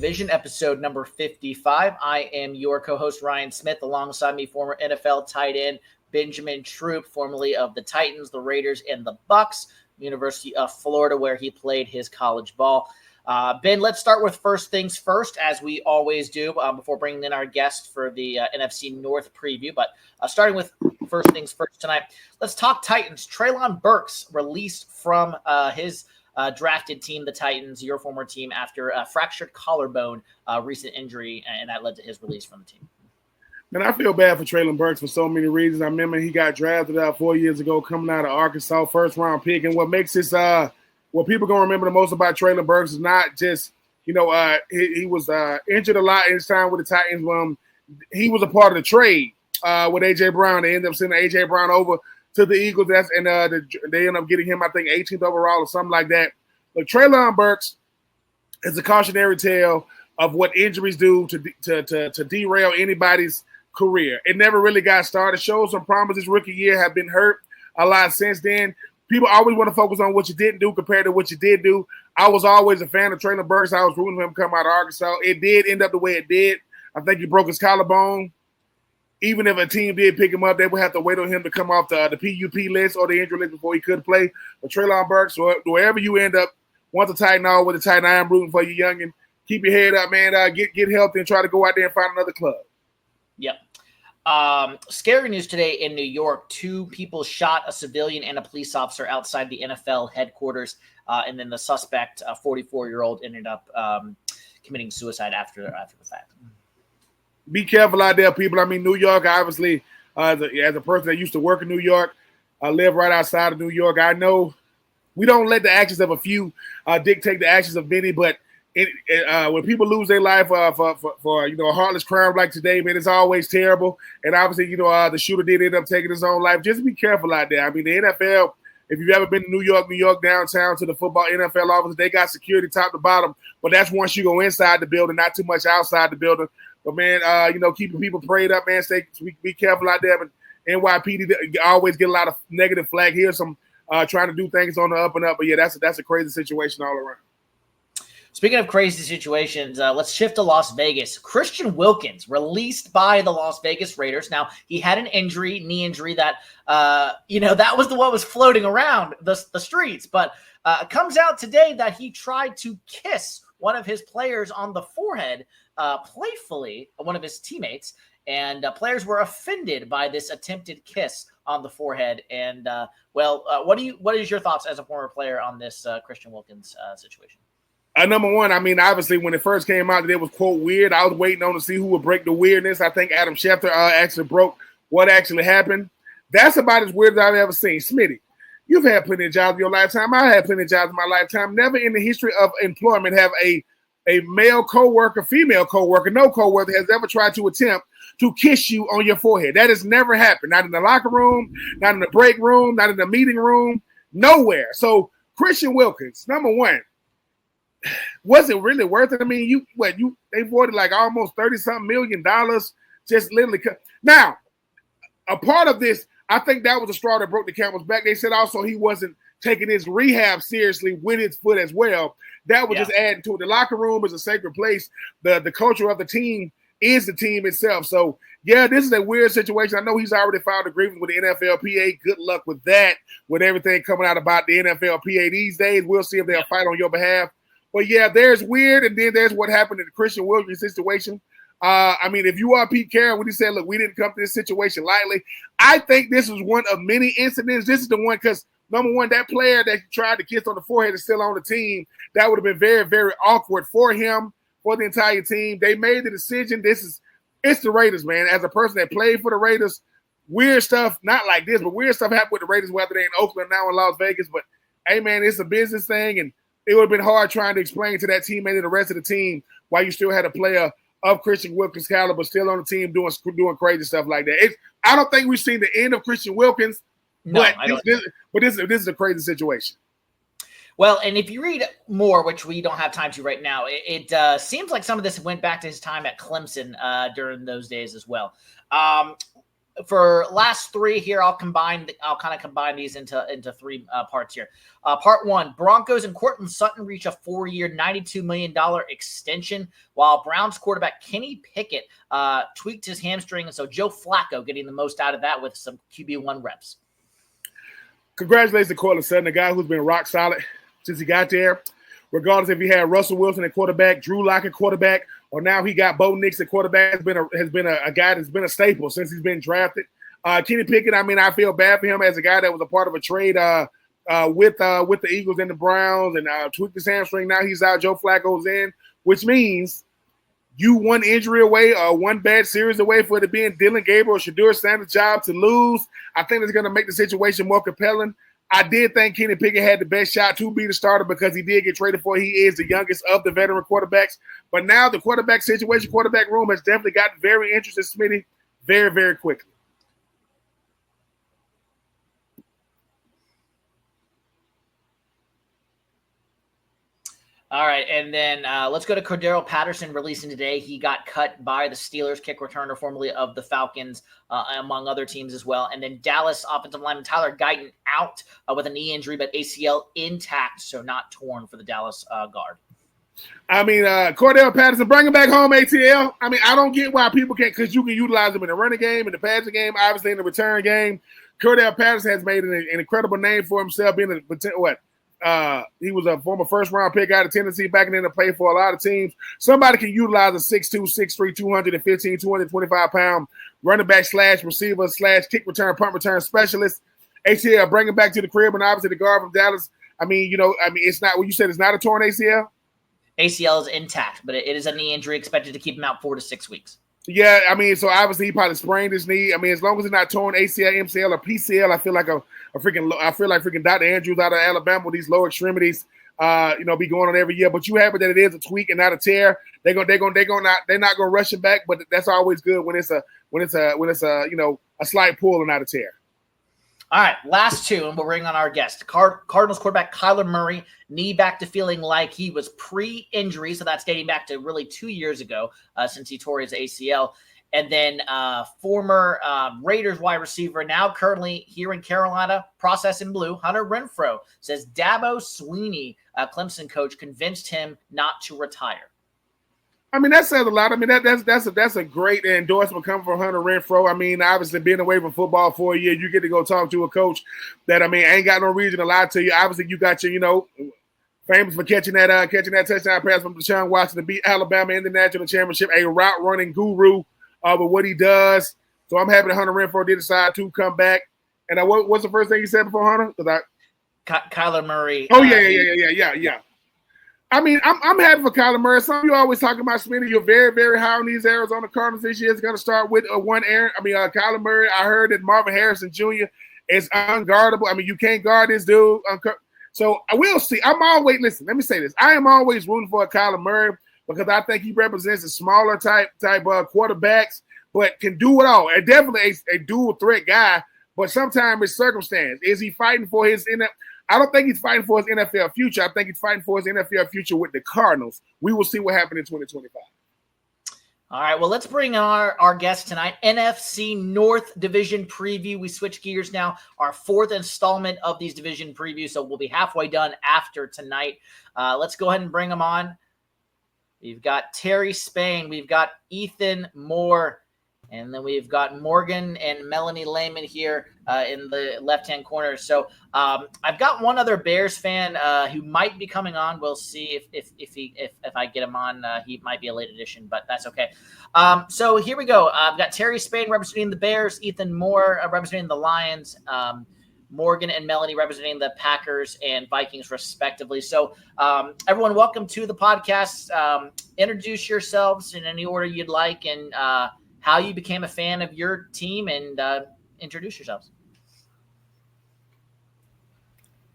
Division, episode number 55. I am your co-host, Ryan Smith. Alongside me, former NFL tight end Benjamin Troupe, formerly of the Titans, the Raiders, and the Bucks, University of Florida, where he played his college ball. Ben, let's start with first things first, as we always do, before bringing in our guest for the NFC North preview. But starting with first things first tonight, let's talk Titans. Treylon Burks released from his drafted team, the Titans, your former team, after a fractured collarbone, recent injury, and that led to his release from the team. Man, I feel bad for Treylon Burks for so many reasons. I remember he got drafted 4 years ago coming out of Arkansas, first-round pick. And what makes this what people going to remember the most about Treylon Burks is not just, he was injured a lot in his time with the Titans. He was a part of the trade with A.J. Brown. They ended up sending A.J. Brown over to the Eagles. They ended up getting him, I think, 18th overall or something like that. But Treylon Burks is a cautionary tale of what injuries do to derail anybody's career. It never really got started. Showed some promise his rookie year, have been hurt a lot since then. People always want to focus on what you didn't do compared to what you did do. I was always a fan of Treylon Burks. I was rooting for him to come out of Arkansas. It did end up the way it did. I think he broke his collarbone. Even if a team did pick him up, they would have to wait on him to come off the PUP list or the injury list before he could play. But Treylon Burks, wherever you end up, once a Titan, all with a Titan, I am rooting for you, youngin. Keep your head up, man. Get healthy and try to go out there and find another club. Yep. Scary news today in New York. 2 people shot a civilian and a police officer outside the NFL headquarters. And then the suspect, a 44-year-old, ended up committing suicide after the fact. Be careful out there, people. I mean, New York, obviously, as a person that used to work in New York, I live right outside of New York. I know we don't let the actions of a few dictate the actions of many, but when people lose their life for a heartless crime like today, man, it's always terrible. And obviously, the shooter did end up taking his own life. Just be careful out there. I mean, the NFL, if you've ever been to New York downtown to the football NFL office, they got security top to bottom. But that's once you go inside the building, not too much outside the building. But, man, keeping people prayed up, man. Be careful out there. But NYPD always get a lot of negative flag. Here's some trying to do things on the up and up. But, yeah, that's a crazy situation all around. Speaking of crazy situations, let's shift to Las Vegas. Christian Wilkins released by the Las Vegas Raiders. Now, he had an knee injury that, that was the one was floating around the streets. But it comes out today that he tried to kiss one of his players on the forehead playfully, one of his teammates. And players were offended by this attempted kiss on the forehead. And, what is your thoughts as a former player on this Christian Wilkins situation? Number one, I mean, obviously, when it first came out, it was, quote, weird. I was waiting on to see who would break the weirdness. I think Adam Schefter actually broke what actually happened. That's about as weird as I've ever seen. Smitty, you've had plenty of jobs in your lifetime. I had plenty of jobs in my lifetime. Never in the history of employment have a male coworker, female coworker, no coworker has ever tried to attempt to kiss you on your forehead. That has never happened. Not in the locker room, not in the break room, not in the meeting room, nowhere. So Christian Wilkins, number one, was it really worth it? I mean, they voted like almost $30-something million just literally. Now, a part of this, I think that was the straw that broke the camel's back. They said also he wasn't taking his rehab seriously with his foot as well. That was just adding to it. The locker room is a sacred place. The culture of the team is the team itself. So, yeah, this is a weird situation. I know he's already filed a grievance with the NFLPA. Good luck with that, with everything coming out about the NFLPA these days. We'll see if they'll fight on your behalf. But, yeah, there's weird, and then there's what happened in the Christian Wilkins situation. I mean, if you are Pete Carroll, when he said, look, we didn't come to this situation lightly, I think this was one of many incidents. This is the one because, number one, that player that tried to kiss on the forehead is still on the team. That would have been very, very awkward for him, for the entire team. They made the decision. It's the Raiders, man. As a person that played for the Raiders, weird stuff, not like this, but weird stuff happened with the Raiders, whether they're in Oakland now in Las Vegas. But, hey, man, it's a business thing, and it would have been hard trying to explain to that teammate and the rest of the team why you still had a player of Christian Wilkins' caliber still on the team doing crazy stuff like that. I don't think we've seen the end of Christian Wilkins, but this is a crazy situation. Well, and if you read more, which we don't have time to right now, it seems like some of this went back to his time at Clemson during those days as well. for last three here, I'll kind of combine these into three parts here. Part one: Broncos and Courtland Sutton reach a 4-year, $92 million extension, while Browns quarterback Kenny Pickett tweaked his hamstring, and so Joe Flacco getting the most out of that with some QB1 reps. Congratulations to Courtland Sutton, a guy who's been rock solid since he got there. Regardless if he had Russell Wilson at quarterback, Drew Lock at quarterback, or now he got Bo Nix at quarterback, has been a guy that's been a staple since he's been drafted. Kenny Pickett, I mean, I feel bad for him as a guy that was a part of a trade with the Eagles and the Browns, and tweaked his hamstring. Now he's out. Joe Flacco's in, which means you one injury away or one bad series away for it being Dylan Gabriel or Shadur Sanders' job to lose. I think it's going to make the situation more compelling. I did think Kenny Pickett had the best shot to be the starter because he did get traded for. He is the youngest of the veteran quarterbacks. But now the quarterback situation, quarterback room has definitely gotten very interesting, Smitty, very, very quickly. All right, and then let's go to Cordero Patterson releasing today. He got cut by the Steelers, kick returner formerly of the Falcons, among other teams as well. And then Dallas offensive lineman Tyler Guyton out with a knee injury, but ACL intact, so not torn for the Dallas guard. I mean, Cordero Patterson, bring him back home, ATL. I mean, I don't get why people can't, because you can utilize him in the running game, in the passing game, obviously in the return game. Cordero Patterson has made an incredible name for himself, being he was a former first-round pick out of Tennessee, back in the play for a lot of teams. Somebody can utilize a 6'2", 6'3", 215, 225-pound running back / receiver / kick return, punt return specialist. ACL, bring him back to the crib, and obviously the guard from Dallas. It's not what you said. It's not a torn ACL. ACL is intact, but it is a knee injury expected to keep him out 4 to 6 weeks. Yeah, I mean, so obviously he probably sprained his knee. I mean, as long as it's not torn ACL, MCL, or PCL, I feel like freaking Dr. Andrews out of Alabama with these lower extremities, be going on every year. But you happy that it is a tweak and not a tear. They're not gonna rush it back, but that's always good when it's a slight pull and not a tear. All right, last two, and we'll bring on our guest. Cardinals quarterback Kyler Murray, knee back to feeling like he was pre-injury, so that's dating back to really 2 years ago since he tore his ACL. And then former Raiders wide receiver, now currently here in Carolina, processing blue, Hunter Renfrow, says Dabo Swinney, Clemson coach, convinced him not to retire. I mean, that says a lot. I mean, that's a great endorsement coming from Hunter Renfrow. I mean, obviously being away from football for a year, you get to go talk to a coach that, I mean, ain't got no reason to lie to you. Obviously, you got your, famous for catching that touchdown pass from Deshaun Watson to beat Alabama in the national championship, a route running guru with what he does. So I'm happy that Hunter Renfrow did decide to come back. And what's the first thing you said before Hunter? Kyler Murray. Oh yeah. I mean, I'm happy for Kyler Murray. Some of you always talking about Smitty. You're very, very high on these Arizona Cardinals this year. It's going to start with Kyler Murray. I heard that Marvin Harrison Jr. is unguardable. I mean, you can't guard this dude. So I will see. Let me say this. I am always rooting for Kyler Murray because I think he represents a smaller type quarterbacks, but can do it all. And definitely a dual threat guy, but sometimes it's circumstance. Is he fighting for his I don't think he's fighting for his NFL future. I think he's fighting for his NFL future with the Cardinals. We will see what happens in 2025. All right, well, let's bring our guest tonight, NFC North Division Preview. We switch gears now, our fourth installment of these division previews, so we'll be halfway done after tonight. Let's go ahead and bring them on. We've got Terry Spain. We've got Ethan Moore. And then we've got Morgan and Melanie Lehman here in the left-hand corner. So I've got one other Bears fan who might be coming on. We'll see if I get him on. He might be a late addition, but that's okay. So here we go. I've got Terry Spain representing the Bears, Ethan Moore representing the Lions, Morgan and Melanie representing the Packers and Vikings, respectively. So everyone, welcome to the podcast. Introduce yourselves in any order you'd like, and how you became a fan of your team, and introduce yourselves.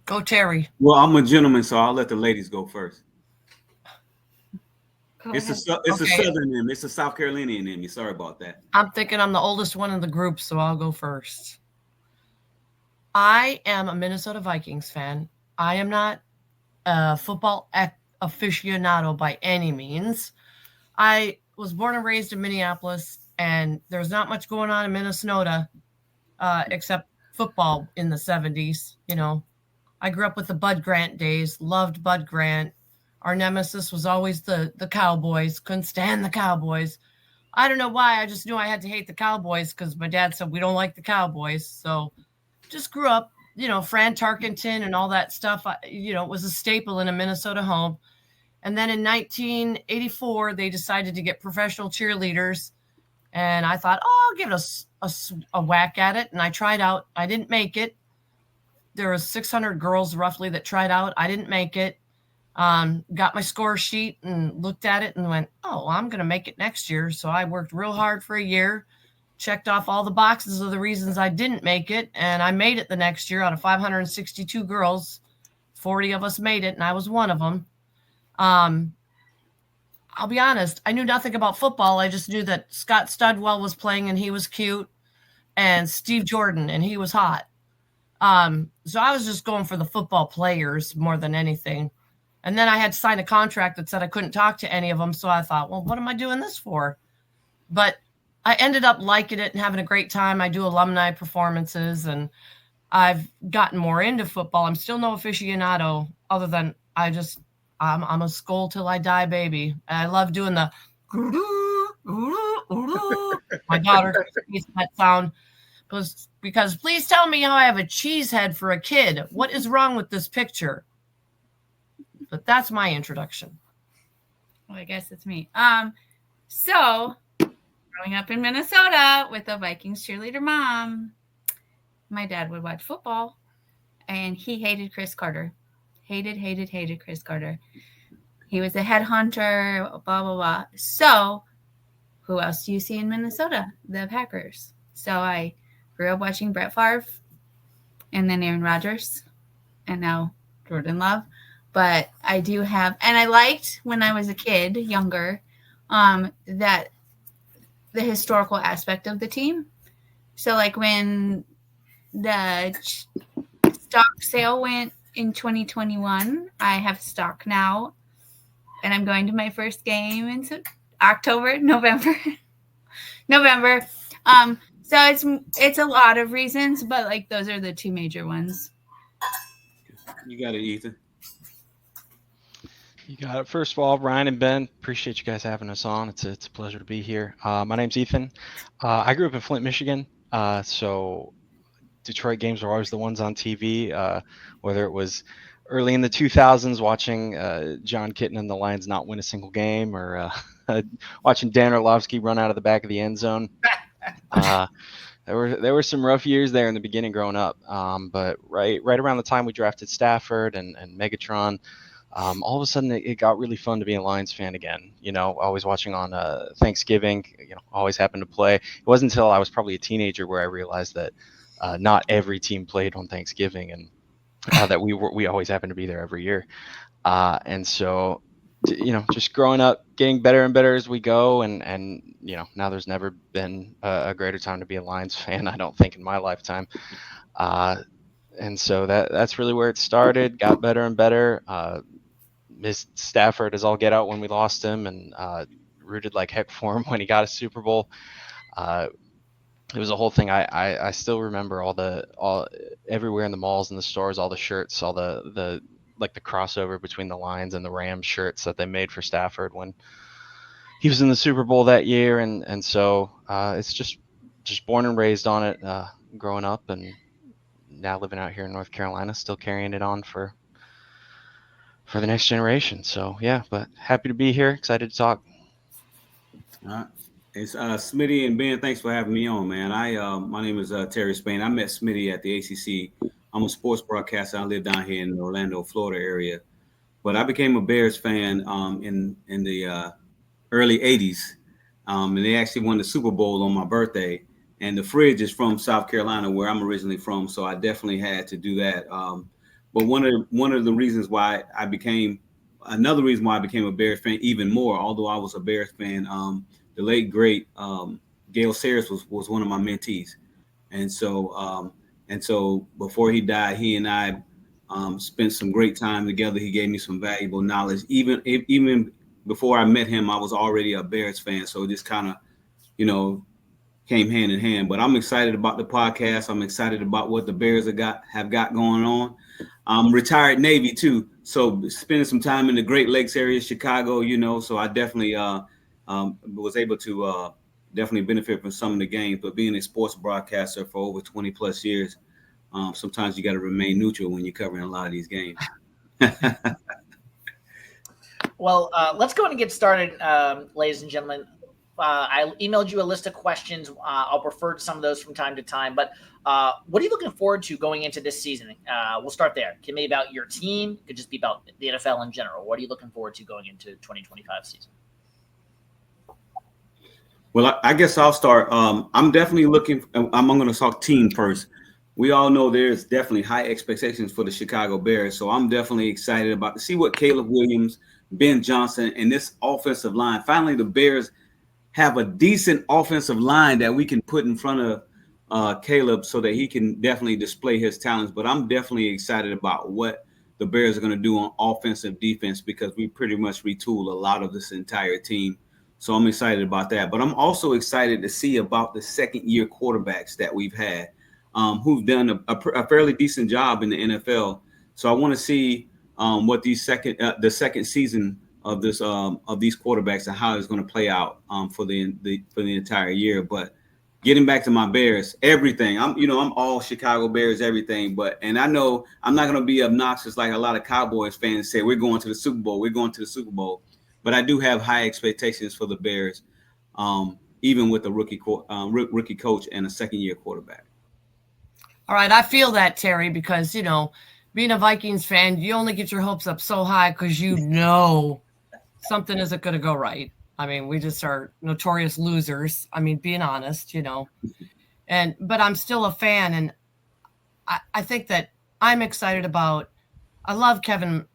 Go, Terry. Well, I'm a gentleman, so I'll let the ladies go first. It's a Southern in me. It's a South Carolinian in me. Sorry about that. I'm thinking I'm the oldest one in the group, so I'll go first. I am a Minnesota Vikings fan. I am not a football aficionado by any means. I was born and raised in Minneapolis. and there's not much going on in Minnesota except football in the 70s. You know, I grew up with the Bud Grant days, loved Bud Grant. Our nemesis was always the Cowboys. Couldn't stand the Cowboys. I don't know why. I just knew I had to hate the Cowboys because my dad said we don't like the Cowboys. So just grew up, you know, Fran Tarkenton and all that stuff. You know, it was a staple in a Minnesota home. And then in 1984, they decided to get professional cheerleaders. And I thought, oh, I'll give it a whack at it. And I tried out. I didn't make it. There was 600 girls roughly that tried out. I didn't make it. Got my score sheet and looked at it and went, oh, I'm going to make it next year. So I worked real hard for a year, checked off all the boxes of the reasons I didn't make it. And I made it the next year. Out of 562 girls, 40 of us made it. And I was one of them. I'll be honest. I knew nothing about football. I just knew that Scott Studwell was playing and he was cute, and Steve Jordan and he was hot. So I was just going for the football players more than anything. And then I had to sign a contract that said I couldn't talk to any of them. So I thought, well, what am I doing this for? But I ended up liking it and having a great time. I do alumni performances, and I've gotten more into football. I'm still no aficionado, other than I'm a skull till I die baby. And I love doing the my daughter hates that sound because please tell me how I have a cheese head for a kid. What is wrong with this picture? But that's my introduction. Well, I guess it's me. So growing up in Minnesota with a Vikings cheerleader mom, my dad would watch football, and he hated Chris Carter. Hated Chris Carter. He was a headhunter, blah, blah, blah. So who else do you see in Minnesota? The Packers. So I grew up watching Brett Favre and then Aaron Rodgers and now Jordan Love. But I do have, and I liked when I was a kid, younger, that the historical aspect of the team. So like when the stock sale went in 2021, I have stock now, and I'm going to my first game in November. So it's a lot of reasons, but like those are the two major ones. You got it, Ethan. You got it. First of all, Ryan and Ben, appreciate you guys having us on. It's a pleasure to be here. My name's Ethan. I grew up in Flint, Michigan, so Detroit games were always the ones on TV, whether it was early in the 2000s watching John Kitten and the Lions not win a single game, or watching Dan Orlovsky run out of the back of the end zone. There were some rough years there in the beginning growing up, but right around the time we drafted Stafford and Megatron, all of a sudden it got really fun to be a Lions fan again. You know, always watching on Thanksgiving. You know, always happened to play. It wasn't until I was probably a teenager where I realized that not every team played on Thanksgiving, and that we always happened to be there every year. And so, you know, just growing up, getting better and better as we go, and you know, now there's never been a greater time to be a Lions fan, I don't think, in my lifetime. And so that's really where it started. Got better and better. Missed Stafford as all get out when we lost him, and rooted like heck for him when he got a Super Bowl. It was a whole thing. I still remember all everywhere in the malls and the stores, all the shirts, all the like the crossover between the Lions and the Rams shirts that they made for Stafford when he was in the Super Bowl that year. And so it's just born and raised on it, growing up, and now living out here in North Carolina, still carrying it on for the next generation. So yeah, but happy to be here. Excited to talk. It's Smitty and Ben. Thanks for having me on, man. My name is Terry Spain. I met Smitty at the ACC. I'm a sports broadcaster. I live down here in the Orlando, Florida area. But I became a Bears fan in the early 80s. And they actually won the Super Bowl on my birthday. And the fridge is from South Carolina, where I'm originally from. So I definitely had to do that. But one of the reasons why another reason why I became a Bears fan even more, although I was a Bears fan, the late great Gale Sayers was one of my mentees, and so before he died, he and I spent some great time together. He gave me some valuable knowledge. Even before I met him, I was already a Bears fan, so it just kind of came hand in hand. But I'm excited about the podcast. I'm excited about what the Bears have got going on. I'm retired Navy too, so spending some time in the Great Lakes area, Chicago, so I definitely was able to definitely benefit from some of the games. But being a sports broadcaster for over 20 plus years, sometimes you got to remain neutral when you're covering a lot of these games. Well, let's go ahead and get started, ladies and gentlemen. I emailed you a list of questions. I'll refer to some of those from time to time. But what are you looking forward to going into this season? We'll start there. Can it be about your team? It could just be about the NFL in general. What are you looking forward to going into 2025 season? Well, I guess I'll start. I'm definitely looking. I'm going to talk team first. We all know there's definitely high expectations for the Chicago Bears. So I'm definitely excited about to see what Caleb Williams, Ben Johnson, and this offensive line. Finally, the Bears have a decent offensive line that we can put in front of Caleb so that he can definitely display his talents. But I'm definitely excited about what the Bears are going to do on offensive defense because we pretty much retool a lot of this entire team. So I'm excited about that. But I'm also excited to see about the second-year quarterbacks that we've had who've done a fairly decent job in the NFL. So I want to see what the second season of this of these quarterbacks and how it's going to play out for the entire year. But getting back to my Bears, everything I'm all Chicago Bears, everything. And I know I'm not going to be obnoxious like a lot of Cowboys fans say. We're going to the Super Bowl. We're going to the Super Bowl. But I do have high expectations for the Bears, even with a rookie coach and a second-year quarterback. All right, I feel that, Terry, because, being a Vikings fan, you only get your hopes up so high because something isn't going to go right. I mean, we just are notorious losers. I mean, being honest, but I'm still a fan, and I think that I'm excited about. I love Kevin.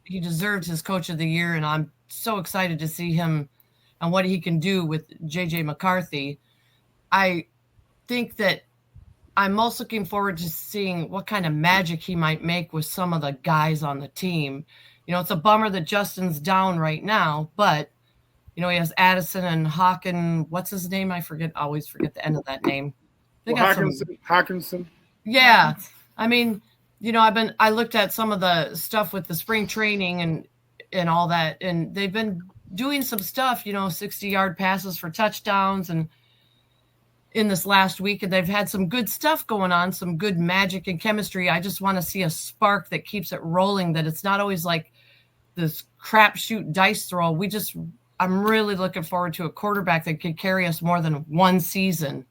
He deserves his Coach of the Year, and I'm so excited to see him and what he can do with J.J. McCarthy. I think that I'm most looking forward to seeing what kind of magic he might make with some of the guys on the team. It's a bummer that Justin's down right now, but, he has Addison and Hawkin. What's his name? I always forget the end of that name. Hawkinson. Yeah. I mean, I looked at some of the stuff with the spring training and all that, and they've been doing some stuff, 60-yard passes for touchdowns and in this last week, and they've had some good stuff going on, some good magic and chemistry. I just want to see a spark that keeps it rolling, that it's not always like this crapshoot dice throw. I'm really looking forward to a quarterback that could carry us more than one season.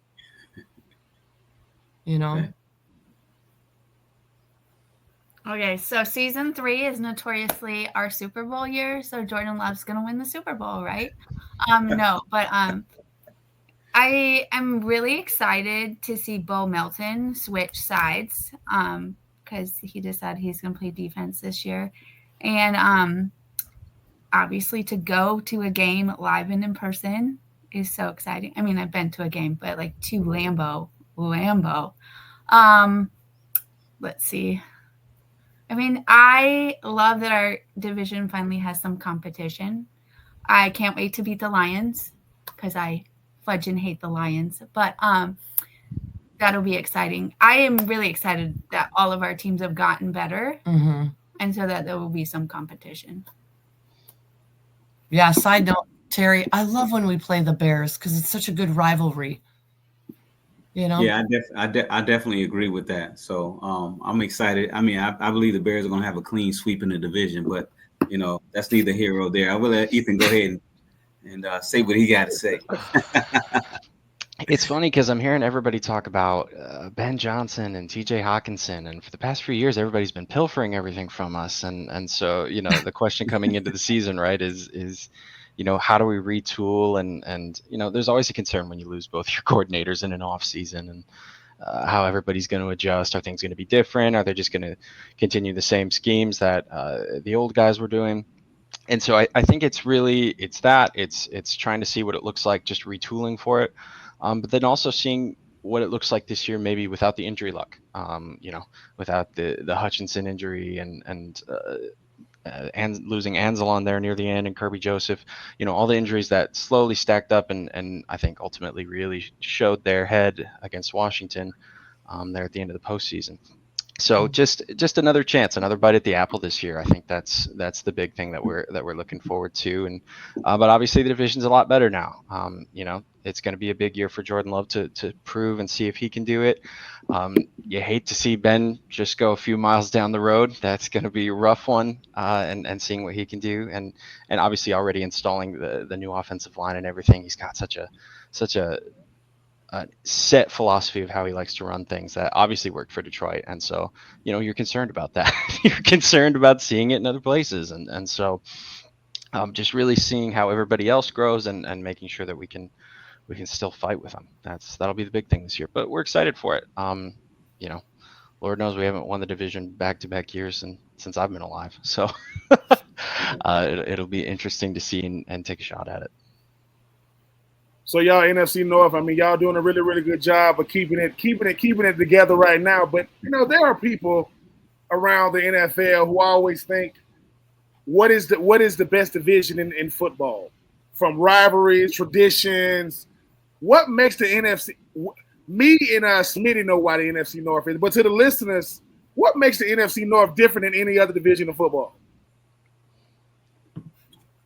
Okay, so season 3 is notoriously our Super Bowl year, so Jordan Love's going to win the Super Bowl, right? No, but I am really excited to see Bo Melton switch sides because he decided he's going to play defense this year. And obviously to go to a game live and in person is so exciting. I mean, I've been to a game, but like to Lambeau. Let's see. I mean, I love that our division finally has some competition. I can't wait to beat the Lions because I fudge and hate the Lions, but that'll be exciting. I am really excited that all of our teams have gotten better, and so that there will be some competition. Yeah, side note, Terry, I love when we play the Bears because it's such a good rivalry. Yeah, I definitely agree with that. So I'm excited. I mean, I believe the Bears are going to have a clean sweep in the division, but that's neither here nor there. I will let Ethan go ahead and say what he got to say. It's funny because I'm hearing everybody talk about Ben Johnson and TJ Hawkinson, and for the past few years, everybody's been pilfering everything from us. And so, the question coming into the season, right, is how do we retool? And there's always a concern when you lose both your coordinators in an off season, and how everybody's going to adjust. Are things going to be different? Are they just going to continue the same schemes that the old guys were doing? And so I think it's trying to see what it looks like, just retooling for it. But then also seeing what it looks like this year, maybe without the injury luck, without the Hutchinson injury and and losing Anzalon there near the end, and Kirby Joseph, all the injuries that slowly stacked up and I think ultimately really showed their head against Washington there at the end of the postseason. So just another chance, another bite at the apple this year. I think that's the big thing that we're looking forward to. And but obviously the division's a lot better now. It's going to be a big year for Jordan Love to prove and see if he can do it. You hate to see Ben just go a few miles down the road. That's going to be a rough one. And seeing what he can do, and obviously already installing the new offensive line and everything. He's got such a set philosophy of how he likes to run things that obviously worked for Detroit. And so, you're concerned about that. You're concerned about seeing it in other places. And so just really seeing how everybody else grows and making sure that we can still fight with them. That'll be the big thing this year, but we're excited for it. Lord knows we haven't won the division back-to-back years since I've been alive. So it'll be interesting to see and take a shot at it. So y'all NFC North, I mean, y'all doing a really, really good job of keeping it together right now. But there are people around the NFL who always think, what is the best division in football? From rivalries, traditions, what makes the NFC? Me and Smitty know why the NFC North is, but to the listeners, what makes the NFC North different than any other division of football?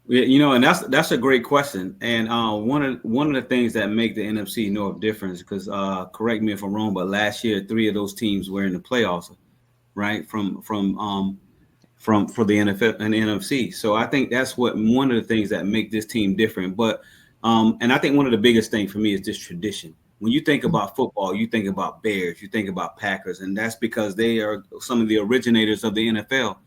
Yeah, and that's a great question. And one of the things that make the NFC North different, because correct me if I'm wrong, but last year 3 of those teams were in the playoffs, right? From for the NFL and the NFC. So I think that's one of the things that make this team different. But and I think one of the biggest things for me is this tradition. When you think about football, you think about Bears, you think about Packers, and that's because they are some of the originators of the NFL.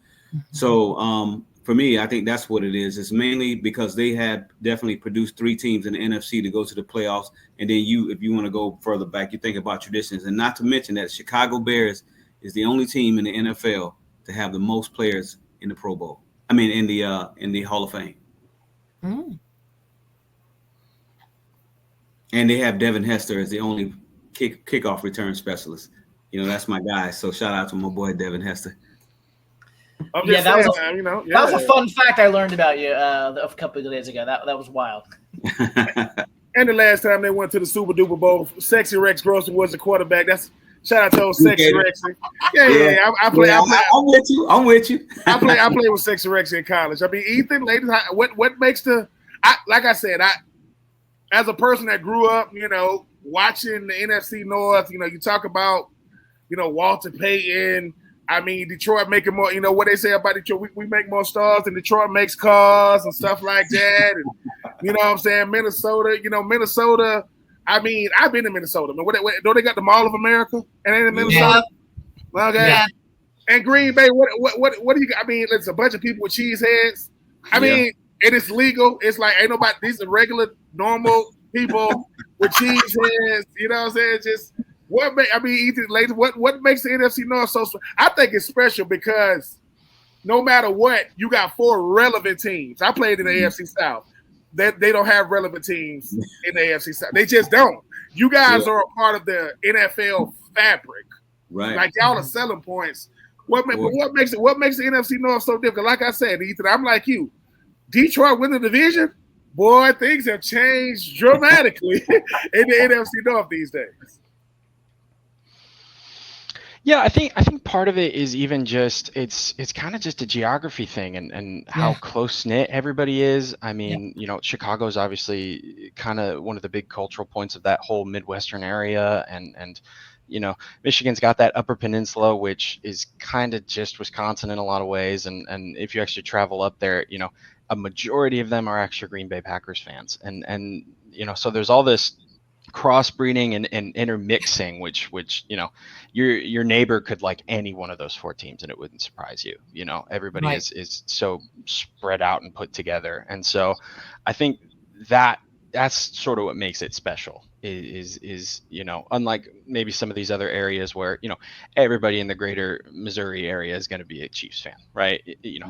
So for me, I think that's what it is. It's mainly because they had definitely produced 3 teams in the NFC to go to the playoffs. And then if you want to go further back, you think about traditions. And not to mention that Chicago Bears is the only team in the NFL to have the most players in the Pro Bowl. I mean, in the Hall of Fame. Mm. And they have Devin Hester as the only kickoff return specialist. That's my guy. So shout out to my boy Devin Hester. That was a fun fact I learned about you a couple of days ago. That was wild. And the last time they went to the Super Duper Bowl, Sexy Rex Grossman was the quarterback. That's shout out to old Sexy Rex. Yeah. I'm with you. I played with Sexy Rex in college. I mean, Ethan, ladies, what makes like I said, as a person that grew up, watching the NFC North, you talk about, Walter Payton. I mean, Detroit making more, what they say about Detroit, we make more stars than Detroit makes cars and stuff like that. And, you know what I'm saying? Minnesota, I mean, I've been to Minnesota. Don't they got the Mall of America? And ain't in Minnesota? Yeah. Okay. Yeah. And Green Bay, what do you got? I mean, it's a bunch of people with cheese heads. I mean, and it's legal. It's like, ain't nobody, these are regular, normal people with cheese heads. You know what I'm saying? Just, what makes the NFC North so special? I think it's special because no matter what, you got 4 relevant teams. I played in the AFC South. They don't have relevant teams in the AFC South. They just don't. You guys are a part of the NFL fabric. Right. Like y'all are selling points. What makes the NFC North so difficult? Like I said, Ethan, I'm like you. Detroit win the division, boy, things have changed dramatically in the NFC North these days. Yeah, I think part of it is even just it's kind of just a geography thing and how close knit everybody is. I mean, Chicago's obviously kind of one of the big cultural points of that whole Midwestern area, and Michigan's got that Upper Peninsula, which is kind of just Wisconsin in a lot of ways, and if you actually travel up there, a majority of them are actually Green Bay Packers fans, and so there's all this crossbreeding and intermixing, which your neighbor could like any one of those 4 teams and it wouldn't surprise you. Everybody is so spread out and put together, and so I think that's sort of what makes it special. Is unlike maybe some of these other areas where everybody in the greater Missouri area is going to be a Chiefs fan, right?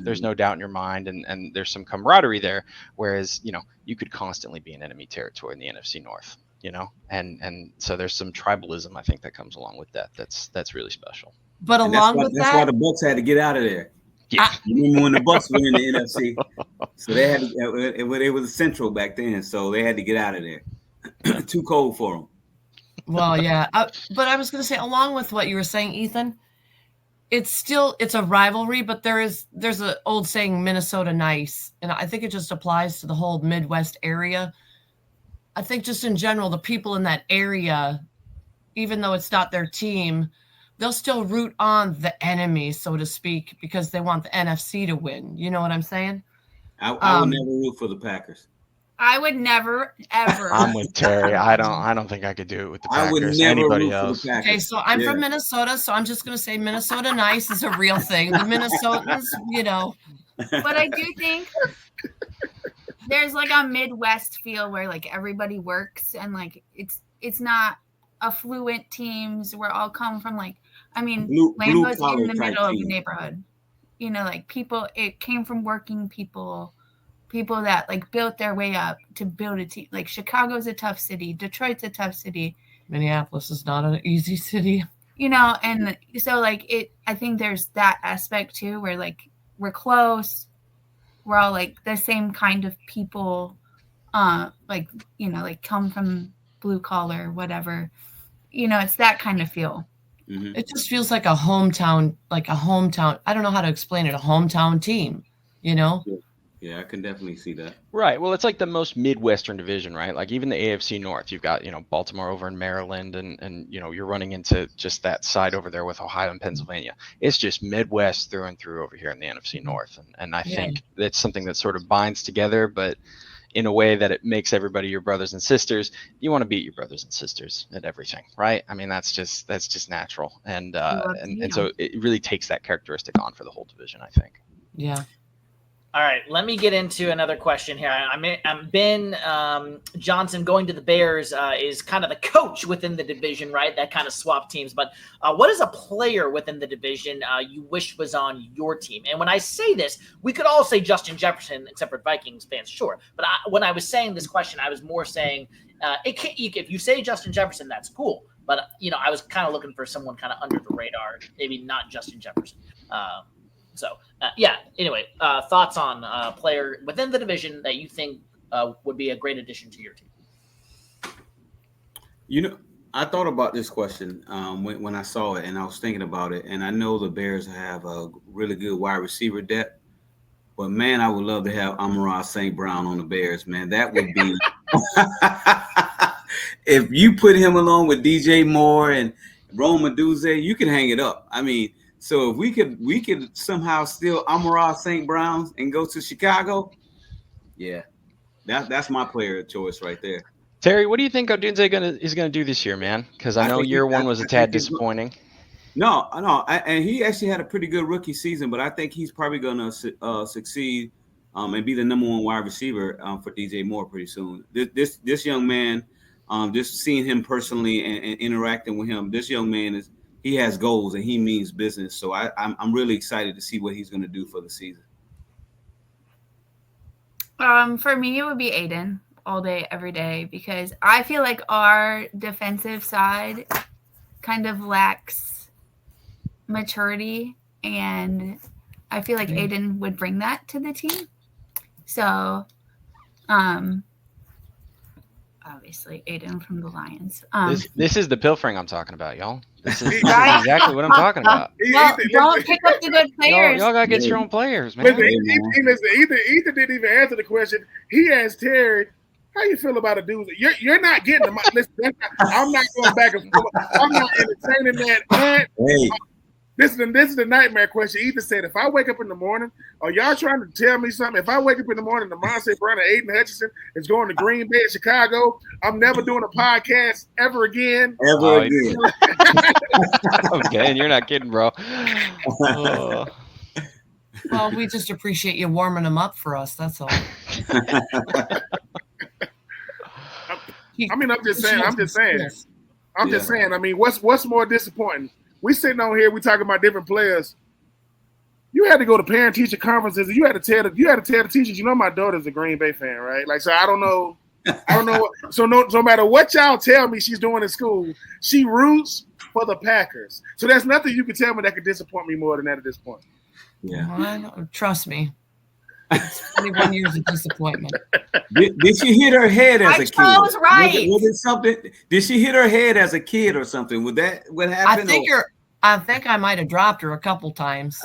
There's no doubt in your mind, and there's some camaraderie there, whereas you could constantly be in enemy territory in the NFC North. And so there's some tribalism, I think, that comes along with that. That's really special. But that's why the Bucs had to get out of there. Yeah. You remember when the Bucks were in the NFC? So they had to, it was Central back then, so they had to get out of there. Too cold for them. Well, yeah. But I was going to say, along with what you were saying, Ethan, it's a rivalry, but there's an old saying, Minnesota nice. And I think it just applies to the whole Midwest area. I think just in general, the people in that area, even though it's not their team, they'll still root on the enemy, so to speak, because they want the NFC to win. You know what I'm saying? I would never root for the Packers. I would never, ever. I'm with Terry. I don't think I could do it with the Packers. I would never Anybody root else. for the Packers. Okay, so I'm from Minnesota, so I'm just going to say Minnesota nice is a real thing. The Minnesotans, you know. But I do think there's like a Midwest feel where like everybody works and like it's not affluent teams. We're all come from like, I mean, Lambeau's in the middle of the neighborhood. You know, like it came from working people that like built their way up to build a team. Like Chicago's a tough city. Detroit's a tough city. Minneapolis is not an easy city. You know, and so like I think there's that aspect too, where like we're close. We're all like the same kind of people, like, you know, like come from blue collar, whatever. You know, it's that kind of feel. Mm-hmm. It just feels like a hometown. I don't know how to explain it. A hometown team, you know? Yeah, I can definitely see that. Right. Well, it's like the most Midwestern division, right? Like even the AFC North, you've got, you know, Baltimore over in Maryland and you know, you're running into just that side over there with Ohio and Pennsylvania. It's just Midwest through and through over here in the NFC North. And I think that's something that sort of binds together, but in a way that it makes everybody your brothers and sisters. You want to beat your brothers and sisters at everything, right? I mean, that's just natural. And so it really takes that characteristic on for the whole division, I think. Yeah. All right, let me get into another question here. I'm Ben Johnson going to the Bears is kind of the coach within the division, right? That kind of swap teams. But what is a player within the division you wish was on your team? And when I say this, we could all say Justin Jefferson, except for Vikings fans, sure. But when I was saying this question, I was more saying if you say Justin Jefferson, that's cool. But, you know, I was kind of looking for someone kind of under the radar, maybe not Justin Jefferson. Anyway, thoughts on a player within the division that you think would be a great addition to your team? You know, I thought about this question when I saw it, and I was thinking about it, and I know the Bears have a really good wide receiver depth, but, man, I would love to have Amon-Ra St. Brown on the Bears, man. That would be – if you put him along with DJ Moore and Rome Meduze, you can hang it up. I mean – so if we could somehow steal Amon-Ra St. Brown and go to Chicago, yeah, that's my player of choice right there. Terry, what do you think Odunze is gonna do this year, man? Because I know year one was a tad disappointing. No, and he actually had a pretty good rookie season, but I think he's probably gonna succeed and be the number one wide receiver for DJ Moore pretty soon. This young man, just seeing him personally and interacting with him, this young man he has goals and he means business. So I'm really excited to see what he's going to do for the season. For me, it would be Aiden all day, every day, because I feel like our defensive side kind of lacks maturity, and I feel like Aiden would bring that to the team. So, obviously, Aiden from the Lions. This is the pilfering I'm talking about, y'all. This is exactly what I'm talking about. Well, don't pick up the good players. Y'all gotta get your own players, man. Ethan didn't even answer the question. He asked Terry, "How you feel about a dude?" You're not getting them. Listen, I'm not going back and forth. I'm not entertaining that. Hey. This is the nightmare question. Ethan said, if I wake up in the morning, are y'all trying to tell me something? If I wake up in the morning, the St. Brown and Aiden Hutchinson is going to Green Bay, Chicago, I'm never doing a podcast ever again. Again. Okay, and you're not kidding, bro. Well, we just appreciate you warming them up for us. That's all. I mean, I'm just saying. I mean, what's more disappointing? We sitting on here, we talking about different players. You had to go to parent-teacher conferences. You had to tell the teachers. You know, my daughter's a Green Bay fan, right? Like, so I don't know. So no matter what y'all tell me she's doing in school, she roots for the Packers. So there's nothing you can tell me that could disappoint me more than that at this point. Trust me. It's 21 years of disappointment. Did she hit her head as a kid? I was right. Was it something? Did she hit her head as a kid or something? Would that what happened? I think I might have dropped her a couple times.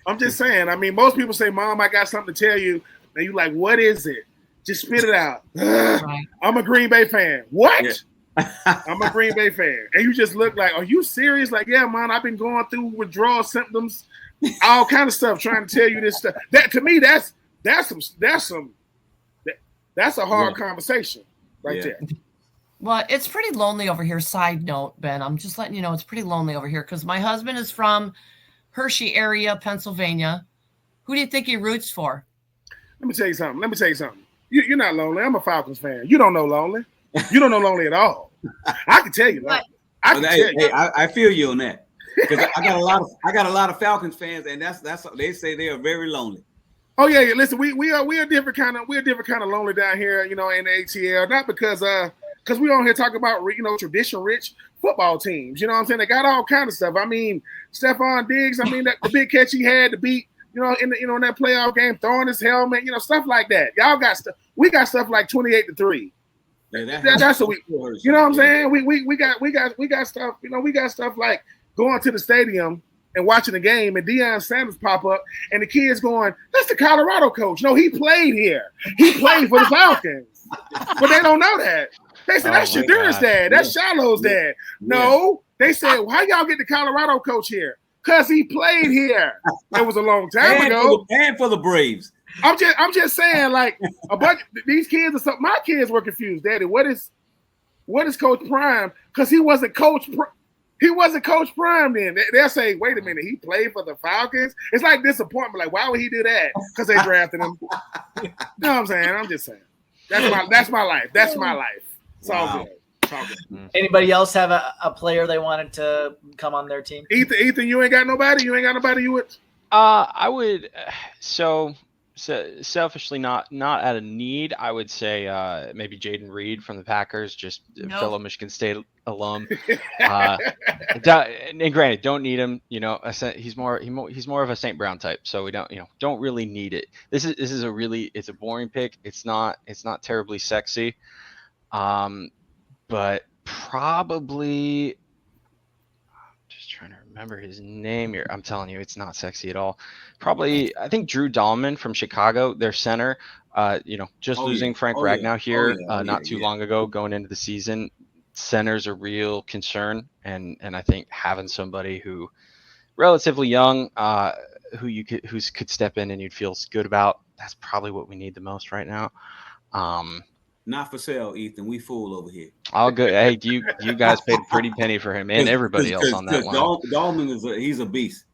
I'm just saying. I mean, most people say, "Mom, I got something to tell you," and you like, "What is it?" Just spit it out. Right. I'm a Green Bay fan. What? Yeah. I'm a Green Bay fan, and you just look like, "Are you serious?" Like, yeah, man, I've been going through withdrawal symptoms, all kind of stuff, trying to tell you this stuff. That to me, that's a hard conversation right there. Well, it's pretty lonely over here. Side note, Ben, I'm just letting you know it's pretty lonely over here because my husband is from Hershey area, Pennsylvania. Who do you think he roots for? Let me tell you something. You're not lonely. I'm a Falcons fan. You don't know lonely. You don't know lonely at all. I can tell you that. I feel you on that because I got a lot of Falcons fans, and that's they say they are very lonely. Oh yeah. Listen, we are different kind of lonely down here, in the ATL. Not because we on here talking about tradition rich football teams. You know what I'm saying? They got all kind of stuff. I mean, Stephon Diggs. I mean, the big catch he had to beat. In that playoff game, throwing his helmet. Stuff like that. Y'all got stuff. We got stuff like 28-3. Yeah, that's what we. You know what I'm saying? We got stuff. We got stuff like going to the stadium and watching the game, and Deion Sanders pop up, and the kids going, "That's the Colorado coach." No, he played here. He played for the Falcons, but they don't know that. They said that's Shadur's dad. That's Shiloh's dad. No, they said, "Why y'all get the Colorado coach here?" Because he played here. That was a long time ago. And for the Braves. I'm just saying, like a bunch these kids or something. My kids were confused. Daddy, what is Coach Prime? Because he wasn't Coach Prime then. They'll say, wait a minute, he played for the Falcons. It's like disappointment. Like, why would he do that? Because they drafted him. You know what I'm saying? I'm just saying. That's my life. That's my life. It's all good. Anybody else have a player they wanted to come on their team? Ethan, you ain't got nobody? You ain't got nobody you would? I would so selfishly not at a need. I would say maybe Jaden Reed from the Packers, just fellow Michigan State alum. And granted, don't need him. He's more of a St. Brown type, so we don't really need it. This is it's a boring pick. It's not terribly sexy. But probably, I'm just trying to remember his name here. I'm telling you, it's not sexy at all. Probably, I think Drew Dahlman from Chicago, their center. Losing Frank Ragnow here not too long ago, going into the season. Center's a real concern, and I think having somebody who relatively young, who could step in and you'd feel good about. That's probably what we need the most right now. Not for sale, Ethan. We fool over here. All good. Hey, you guys paid a pretty penny for him and everybody else on that line. Dahlman he's a beast.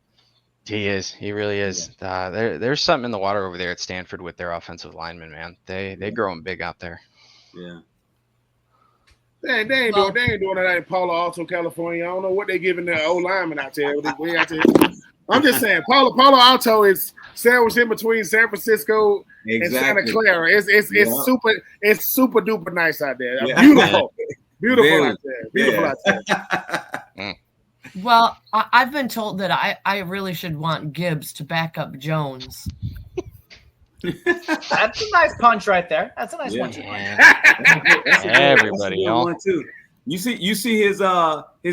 He is. He really is. Yeah. There's something in the water over there at Stanford with their offensive linemen, man. They grow them big out there. Yeah. They ain't doing that in Palo Alto, California. I don't know what they giving the old linemen out there. I'm just saying, Palo Alto is sandwiched in between San Francisco and Santa Clara. It's super duper nice out there. Yeah. Beautiful out there. Well, I've been told that I really should want Gibbs to back up Jones. That's a nice punch right there. That's a nice one. Everybody, y'all. You see his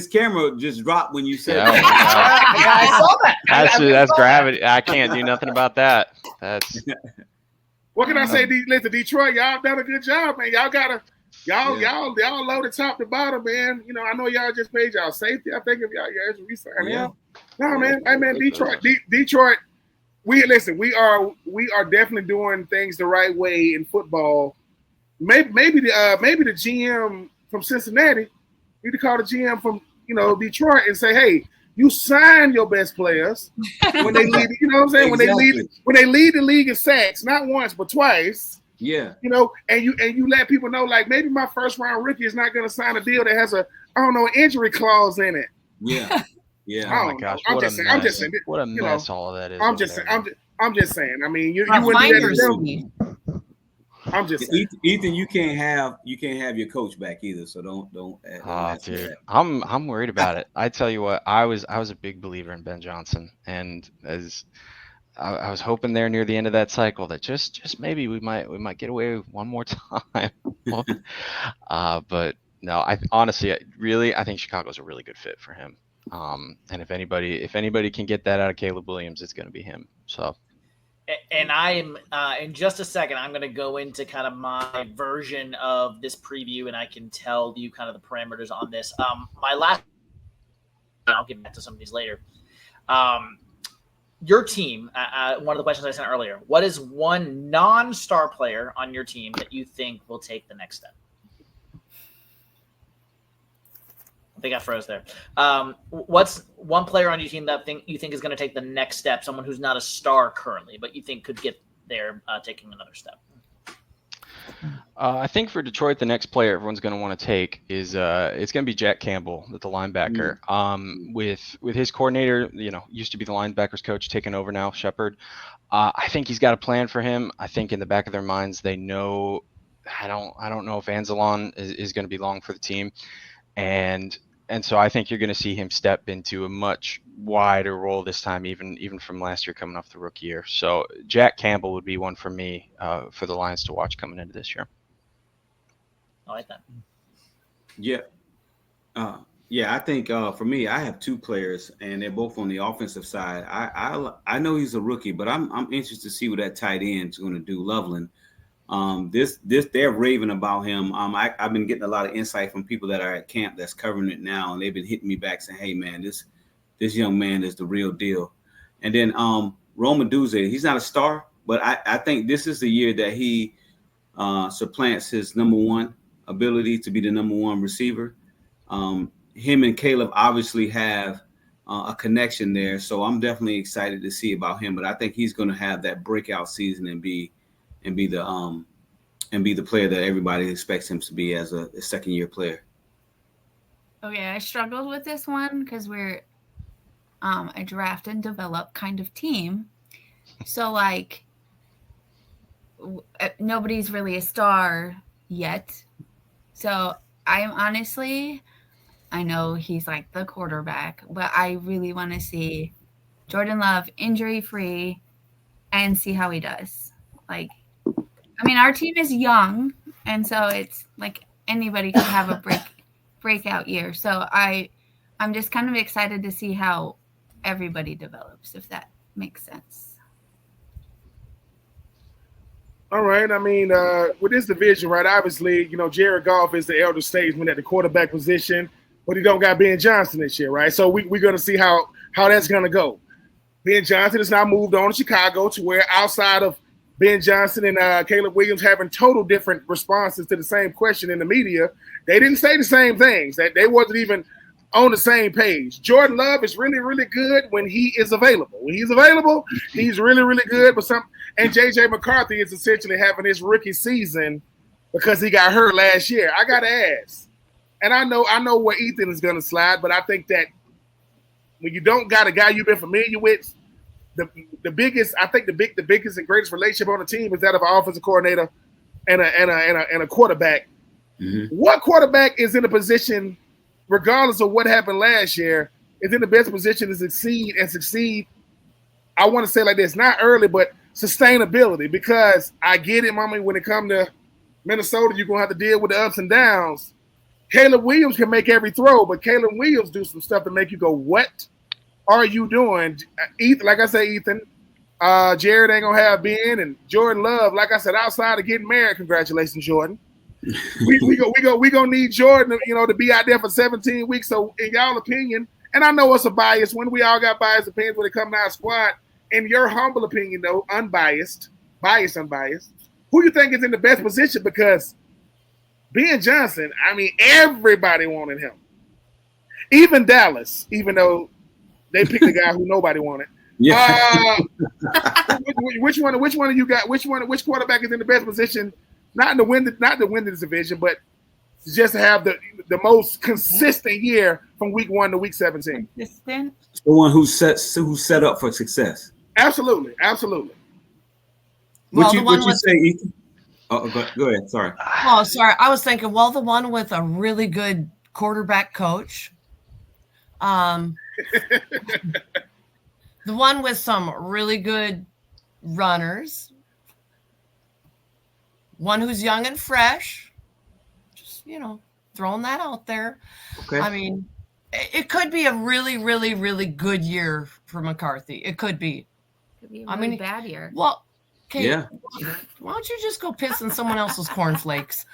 camera just dropped when you said that. I saw that. That's gravity. I can't do nothing about that. That's what can I say? Listen, Detroit, y'all done a good job, man. Y'all loaded top to bottom, man. I know y'all just paid y'all safety. I think if y'all resign. Yeah. No, man. Hey, man, Detroit. We are definitely doing things the right way in football. Maybe the GM from Cincinnati need to call the GM from Detroit and say, hey, you sign your best players when they lead. You know what I'm saying? Exactly. When they lead the league in sacks, not once but twice. Yeah. And you let people know, like, maybe my first round rookie is not going to sign a deal that has an injury clause in it. Yeah. Yeah. Oh my gosh! I'm just saying. What a mess all of that is. I'm just saying. I mean, you wouldn't do that to them. I'm just saying. Ethan, you can't have your coach back either. So don't. Dude, I'm worried about it. I tell you what, I was a big believer in Ben Johnson, and as I was hoping there near the end of that cycle that just maybe we might get away one more time. But no, I think Chicago's a really good fit for him. And if anybody can get that out of Caleb Williams, it's going to be him. So. And I'm in just a second, I'm going to go into kind of my version of this preview, and I can tell you kind of the parameters on this. My last, I'll get back to some of these later. Your team, one of the questions I sent earlier, what is one non-star player on your team that you think will take the next step? I think I froze there. What's one player on your team that you think is going to take the next step? Someone who's not a star currently, but you think could get there, taking another step. I think for Detroit, the next player everyone's going to want to take is it's going to be Jack Campbell, the linebacker. With his coordinator, used to be the linebackers coach, taking over now, Shepard. I think he's got a plan for him. I think in the back of their minds they know. I don't know if Anzalon is going to be long for the team, and so I think you're going to see him step into a much wider role this time, even from last year coming off the rookie year. So Jack Campbell would be one for me for the Lions to watch coming into this year. I like that. Yeah. I think for me, I have two players, and they're both on the offensive side. I know he's a rookie, but I'm interested to see what that tight end is going to do, Loveland. They're raving about him. I've been getting a lot of insight from people that are at camp that's covering it now, and they've been hitting me back saying, "Hey man, this young man is the real deal." And then Roma Duze, he's not a star, but I think this is the year that he supplants his number one ability to be the number one receiver. Him and Caleb obviously have a connection there, so I'm definitely excited to see about him. But I think he's going to have that breakout season and be the player that everybody expects him to be as a second-year player. Okay, I struggled with this one because we're a draft and develop kind of team. So, nobody's really a star yet. So, I know he's like the quarterback, but I really want to see Jordan Love injury-free and see how he does. Our team is young, and so it's like anybody can have a breakout year. So I'm just kind of excited to see how everybody develops, if that makes sense. All right. With this division, right, obviously, Jared Goff is the elder statesman at the quarterback position, but he don't got Ben Johnson this year, right? So we're going to see how that's going to go. Ben Johnson has now moved on to Chicago, to where outside of Ben Johnson and Caleb Williams having total different responses to the same question in the media, they didn't say the same things. That they wasn't even on the same page. Jordan Love is really, really good when he is available. When he's available, he's really, really good. And J.J. McCarthy is essentially having his rookie season because he got hurt last year. I got to ask, and I know where Ethan is going to slide, but I think that when you don't got a guy you've been familiar with, the biggest and greatest relationship on the team is that of an offensive coordinator and a quarterback. Mm-hmm. What quarterback is in a position, regardless of what happened last year, is in the best position to succeed? I want to say like this, not early, but sustainability. Because I get it, mommy, when it comes to Minnesota, you're gonna have to deal with the ups and downs. Caleb Williams can make every throw, but Caleb Williams do some stuff to make you go, what are you doing? Ethan, like I say, Ethan, Jared ain't gonna have Ben, and Jordan Love, like I said, outside of getting married, congratulations, Jordan. we gonna need Jordan, to be out there for 17 weeks. So, in y'all opinion, and I know it's a bias. When we all got biased opinions when it comes to our squad. In your humble opinion, though, unbiased, who you think is in the best position? Because Ben Johnson, everybody wanted him, even Dallas, even though they picked a guy who nobody wanted. Yeah. Which one of you got? Which quarterback is in the best position? Not to win this division, but just to have the most consistent year from week 1 to week 17. Consistent. The one who's set up for success. Absolutely. Well, What you say, Ethan? Oh, go ahead. Sorry. Oh, sorry. I was thinking, well, the one with a really good quarterback coach. The one with some really good runners. One who's young and fresh. Just, throwing that out there. Okay. I mean, it could be a really, really, really good year for McCarthy. It could be. Could be a really bad year. Well, okay. Yeah. Why don't you just go piss in someone else's cornflakes?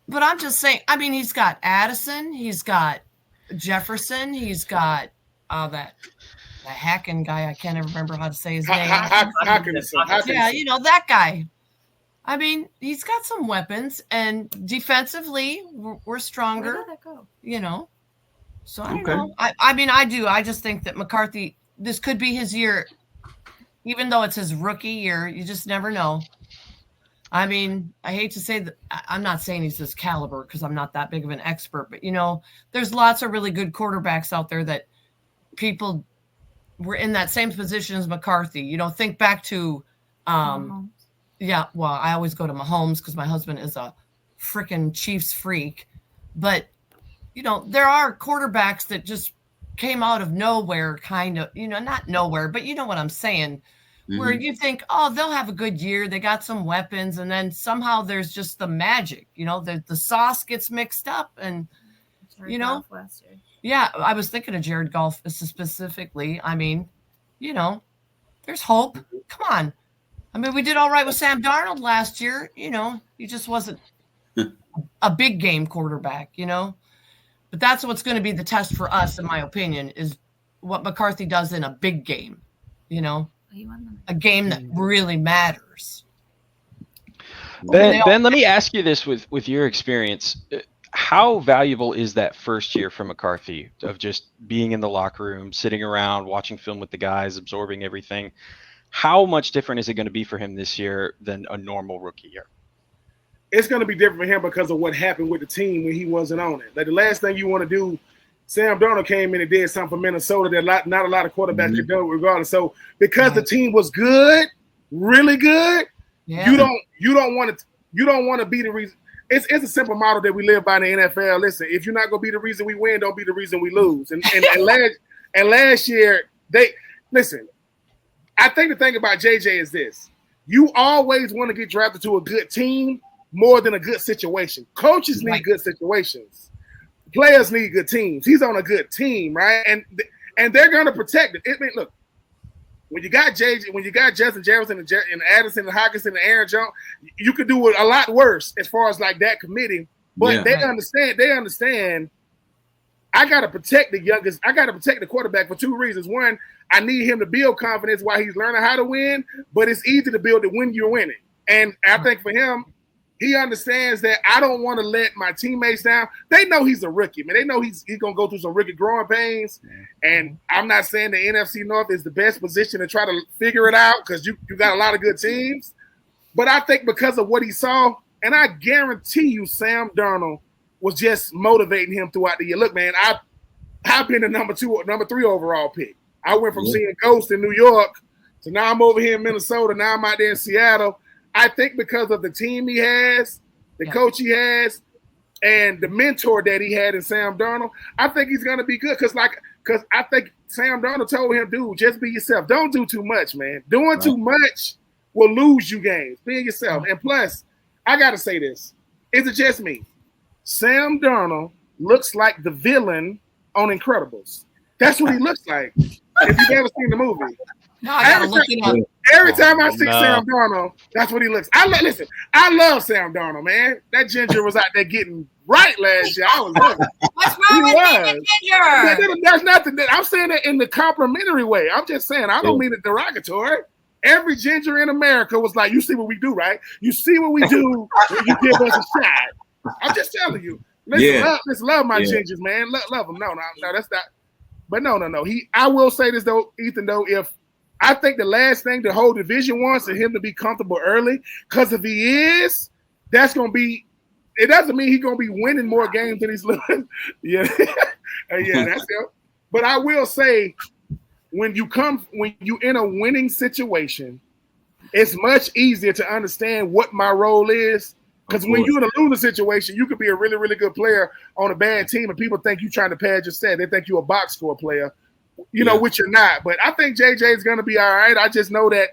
But I'm just saying, I mean, he's got Addison, he's got Jefferson, he's got the hacking guy. I can't even remember how to say his name. Hawkinson. Yeah, that guy. I mean, he's got some weapons, and defensively, we're stronger. Where did that go? So I don't know. I mean, I do. I just think that McCarthy, this could be his year, even though it's his rookie year. You just never know. I mean, I hate to say that. I'm not saying he's this caliber because I'm not that big of an expert, but there's lots of really good quarterbacks out there that people were in that same position as McCarthy. Think back to, yeah. Well, I always go to Mahomes because my husband is a freaking Chiefs freak, but there are quarterbacks that just came out of nowhere, kind of. Not nowhere, but you know what I'm saying. Where you think, oh, they'll have a good year. They got some weapons. And then somehow there's just the magic, the sauce gets mixed up. And, Goff last year. Yeah, I was thinking of Jared Goff specifically. I mean, there's hope. Come on. I mean, we did all right with Sam Darnold last year. He just wasn't a big game quarterback, But that's what's going to be the test for us, in my opinion, is what McCarthy does in a big game, a game that really matters. Ben, let me ask you this with your experience. How valuable is that first year for McCarthy of just being in the locker room, sitting around, watching film with the guys, absorbing everything? How much different is it going to be for him this year than a normal rookie year? It's going to be different for him because of what happened with the team when he wasn't on it. Like the last thing you want to do, Sam Darnold came in and did something for Minnesota that not a lot of quarterbacks could do regardless. So because the team was good, really good, you don't want to be the reason. It's a simple model that we live by in the NFL. Listen, if you're not going to be the reason we win, don't be the reason we lose. And last year, listen, I think the thing about JJ is this. You always want to get drafted to a good team more than a good situation. Coaches need good situations. Players need good teams. He's on a good team, right? And they're going to protect it. Look, when you got JJ, when you got Justin Jefferson and Addison and Hawkinson and Aaron Jones, you could do it a lot worse as far as like that committee. But they understand. They understand. I got to protect the youngest. I got to protect the quarterback for two reasons. One, I need him to build confidence while he's learning how to win. But it's easy to build it when you're winning. And I think for him, he understands that I don't want to let my teammates down. They know he's a rookie, man. They know he's going to go through some rookie growing pains. And I'm not saying the NFC North is the best position to try to figure it out because you got a lot of good teams. But I think because of what he saw, and I guarantee you Sam Darnold was just motivating him throughout the year. Look, man, I've been the number 3 overall pick. I went from seeing ghosts in New York to now I'm over here in Minnesota. Now I'm out there in Seattle. I think because of the team he has, the coach he has, and the mentor that he had in Sam Darnold, I think he's going to be good. Because I think Sam Darnold told him, dude, just be yourself. Don't do too much, man. Doing too much will lose you games. Be yourself. And plus, I got to say this. Is it just me? Sam Darnold looks like the villain on Incredibles. That's what he looks like. If you've ever seen the movie. No, I gotta look it up. Every time I see Sam Darnold, that's what he looks. I love Sam Darnold, man. That ginger was out there getting right last year. I was loving it. What's wrong with being a ginger? There's nothing. I'm saying that in the complimentary way. I'm just saying. I don't mean it derogatory. Every ginger in America was like, you see what we do, right? You see what we do when you give us a shot. I'm just telling you. Let's love my gingers, man. Love them. No, that's not. But no. I will say this though, Ethan. Though, if I think the last thing the whole division wants is him to be comfortable early, because if he is, that's going to be. It doesn't mean he's going to be winning more games than he's losing. Yeah, that's it. But I will say, when you in a winning situation, it's much easier to understand what my role is. Because when you're in a losing situation, you could be a really, really good player on a bad team, and people think you're trying to pad your stat. They think you're a box score player, which you're not. But I think JJ is going to be all right. I just know that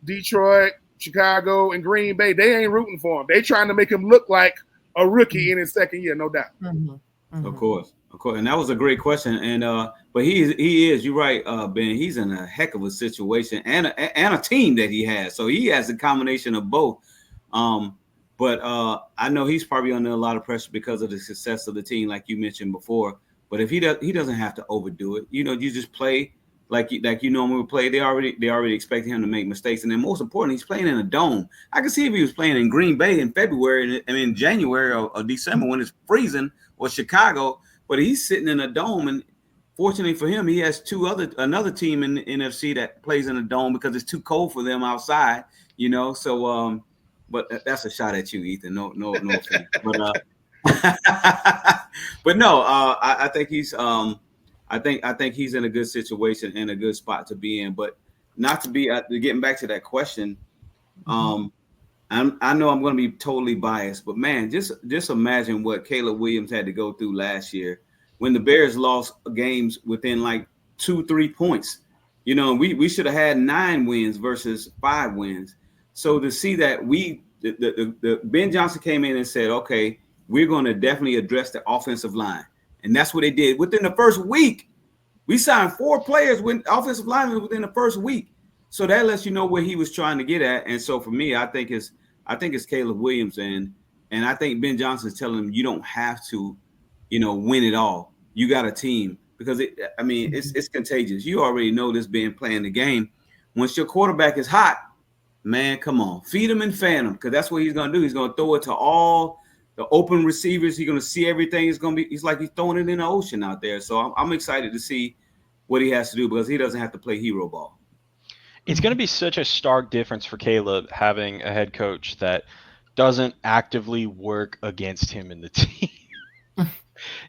Detroit, Chicago, and Green Bay, they ain't rooting for him. They trying to make him look like a rookie in his second year, no doubt. Mm-hmm. Mm-hmm. Of course, and that was a great question. And but he is. You're right, Ben. He's in a heck of a situation and a team that he has. So he has a combination of both. But I know he's probably under a lot of pressure because of the success of the team, like you mentioned before. But if he doesn't have to overdo it. You just play like you normally would play. They already expect him to make mistakes, and then most importantly, he's playing in a dome. I can see if he was playing in Green Bay in February and in January or December when it's freezing, or Chicago, but he's sitting in a dome. And fortunately for him, he has another team in the NFC that plays in a dome because it's too cold for them outside. So but that's a shot at you, Ethan. No offense. But but no, I think he's I think he's in a good situation and a good spot to be in. But not to be getting back to that question, I know I'm going to be totally biased, but man, just imagine what Caleb Williams had to go through last year when the Bears lost games within like 2-3 points. We should have had 9 wins versus 5 wins. So to see that the Ben Johnson came in and said, okay, we're going to definitely address the offensive line. And that's what they did. Within the first week, we signed 4 players with offensive linemen within the first week. So that lets you know where he was trying to get at. And so for me, I think it's Caleb Williams. And I think Ben Johnson's telling him you don't have to, win it all. You got a team because it's contagious. You already know this being playing the game. Once your quarterback is hot, man, come on, feed him and fan him, because that's what he's going to do. He's going to throw it to all the open receivers. He's going to see everything. He's like he's throwing it in the ocean out there. So I'm excited to see what he has to do because he doesn't have to play hero ball. It's going to be such a stark difference for Caleb having a head coach that doesn't actively work against him in the team.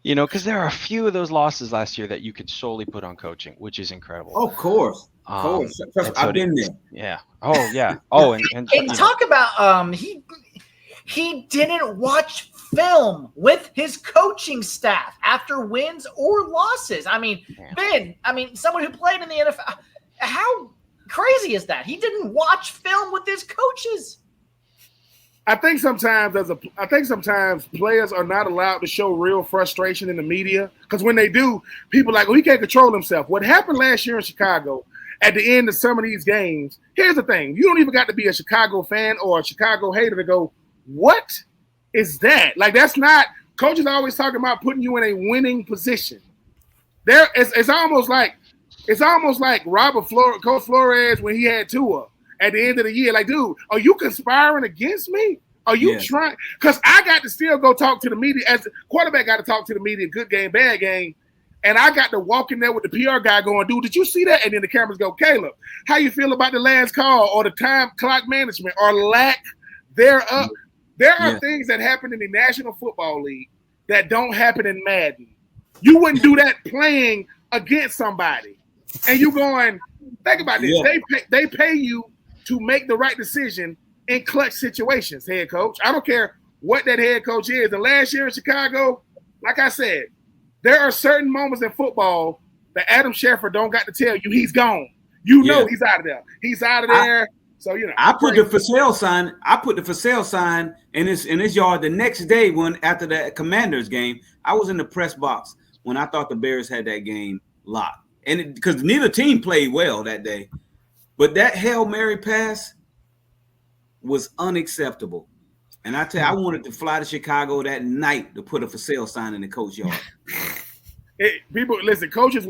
Because there are a few of those losses last year that you could solely put on coaching, which is incredible. Oh, of course. I've been there. Yeah. Oh, yeah. Oh, and talk about he didn't watch film with his coaching staff after wins or losses. Ben, someone who played in the NFL, how crazy is that? He didn't watch film with his coaches. I think sometimes players are not allowed to show real frustration in the media because when they do, people are like, he can't control himself. What happened last year in Chicago at the end of some of these games, here's the thing. You don't even got to be a Chicago fan or a Chicago hater to go, what is that? Like, that's not – coaches are always talking about putting you in a winning position. It's almost like Coach Flores when he had Tua. At the end of the year, like, dude, are you conspiring against me? Are you trying? Because I got to still go talk to the media. As the quarterback got to talk to the media, good game, bad game. And I got to walk in there with the PR guy going, dude, did you see that? And then the cameras go, Caleb, how you feel about the last call or the time clock management or lack thereof? There are things that happen in the National Football League that don't happen in Madden. You wouldn't do that playing against somebody. And you going, think about this. Yeah. They pay you to make the right decision in clutch situations, head coach. I don't care what that head coach is. And last year in Chicago, like I said, there are certain moments in football that Adam Schefter don't got to tell you he's gone. He's out of there. He's out of there. I put the for sale sign. I put the for sale sign in his yard the next day after the Commanders game. I was in the press box when I thought the Bears had that game locked, and because neither team played well that day. But that Hail Mary pass was unaccepceptable. And I tell you, I wanted to fly to Chicago that night to put a for sale sign in the coach yard. People, listen, coaches,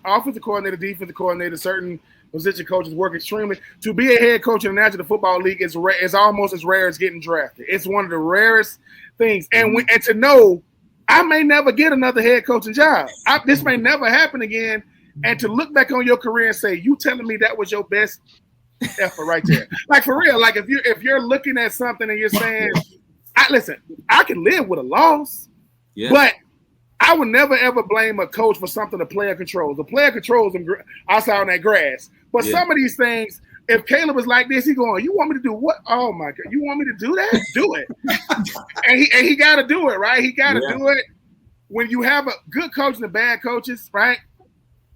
offensive coordinator, defensive coordinator, certain position coaches work extremely. To be a head coach in the National Football League is almost as rare as getting drafted. It's one of the rarest things. And to know I may never get another head coaching job. This may never happen again. And to look back on your career and say, you telling me that was your best effort right there. Like, for real, like if you're looking at something and you're saying, I can live with a loss, but I would never, ever blame a coach for something the player controls. The player controls them outside on that grass. But some of these things, if Caleb was like this, he going, "You want me to do what? Oh my God, you want me to do that? Do it." and he got to do it, right? He got to do it. When you have a good coach and a bad coaches, right?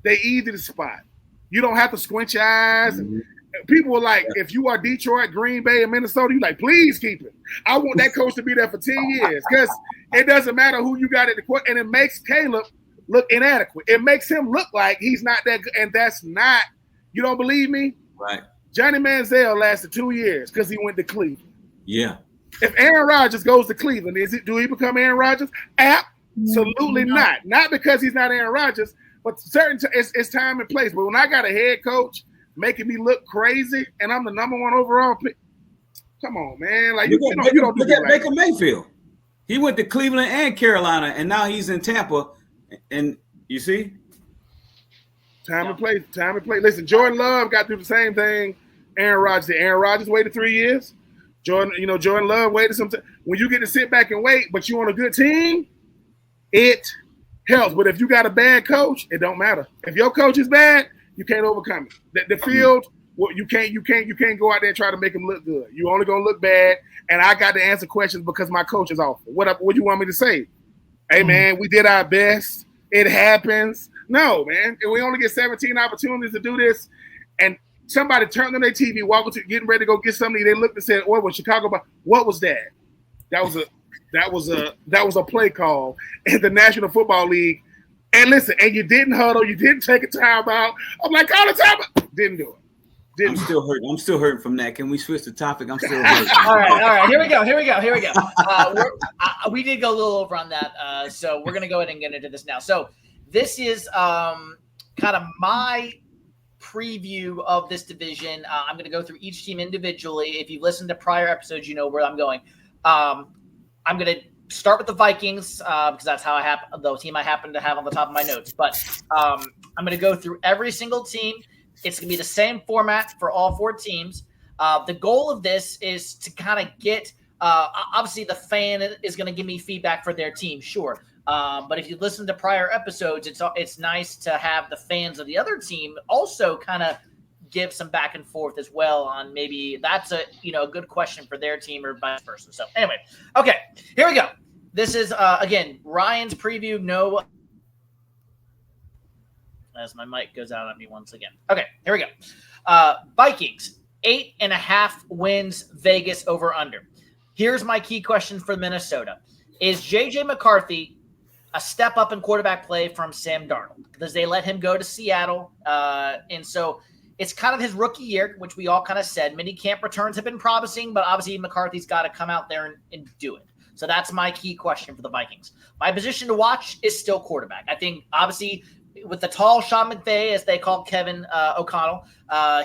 They easy to spot. You don't have to squint your eyes. Mm-hmm. People were like, if you are Detroit, Green Bay, and Minnesota, you like, please keep it. I want that coach to be there for 10 years because it doesn't matter who you got at the court, and it makes Caleb look inadequate. It makes him look like he's not that good, and that's not. You don't believe me? Right. Johnny Manziel lasted 2 years because he went to Cleveland. Yeah. If Aaron Rodgers goes to Cleveland, do he become Aaron Rodgers? Absolutely not. Not because he's not Aaron Rodgers, but it's time and place. But when I got a head coach making me look crazy, and I'm the number 1 overall pick. Come on, man! Like you don't do look at Baker Mayfield. He went to Cleveland and Carolina, and now he's in Tampa. And you see, time and place. Listen, Jordan Love got through the same thing. Aaron Rodgers did. Aaron Rodgers waited 3 years. Jordan Love waited some time. When you get to sit back and wait, but you on a good team, it helps. But if you got a bad coach, it don't matter. If your coach is bad, you can't overcome it. The field, well, you can't go out there and try to make them look good. You only gonna look bad. And I got to answer questions because my coach is awful. What do you want me to say? Hey man, we did our best. It happens. No, man. If we only get 17 opportunities to do this, and somebody turned on their TV, getting ready to go get something, they looked and said, "Oh, was Chicago?" What was that? That was a play call in the National Football League. And listen, and you didn't huddle, you didn't take a timeout. I'm like, all the time, didn't do it. I'm still hurting. I'm still hurting from that. Can we switch the topic? I'm still hurting. All right. Here we go. We did go a little over on that, so we're gonna go ahead and get into this now. So this is kind of my preview of this division. I'm gonna go through each team individually. If you've listened to prior episodes, you know where I'm going. I'm gonna start with the Vikings because that's how the team I happen to have on the top of my notes. But I'm going to go through every single team. It's going to be the same format for all 4 teams. The goal of this is to kind of get obviously the fan is going to give me feedback for their team, sure. But if you listen to prior episodes, it's nice to have the fans of the other team also kind of give some back and forth as well on maybe that's a good question for their team or vice versa. So anyway, okay, here we go. This is again Ryan's preview. No, as my mic goes out on me once again. Okay, here we go. Vikings 8.5 wins. Vegas over under. Here's my key question for Minnesota: is JJ McCarthy a step up in quarterback play from Sam Darnold? Because they let him go to Seattle, and so. It's kind of his rookie year, which we all kind of said. Mini camp returns have been promising, but obviously McCarthy's got to come out there and do it. So that's my key question for the Vikings. My position to watch is still quarterback. I think, obviously, with the tall Sean McVay, as they call Kevin O'Connell,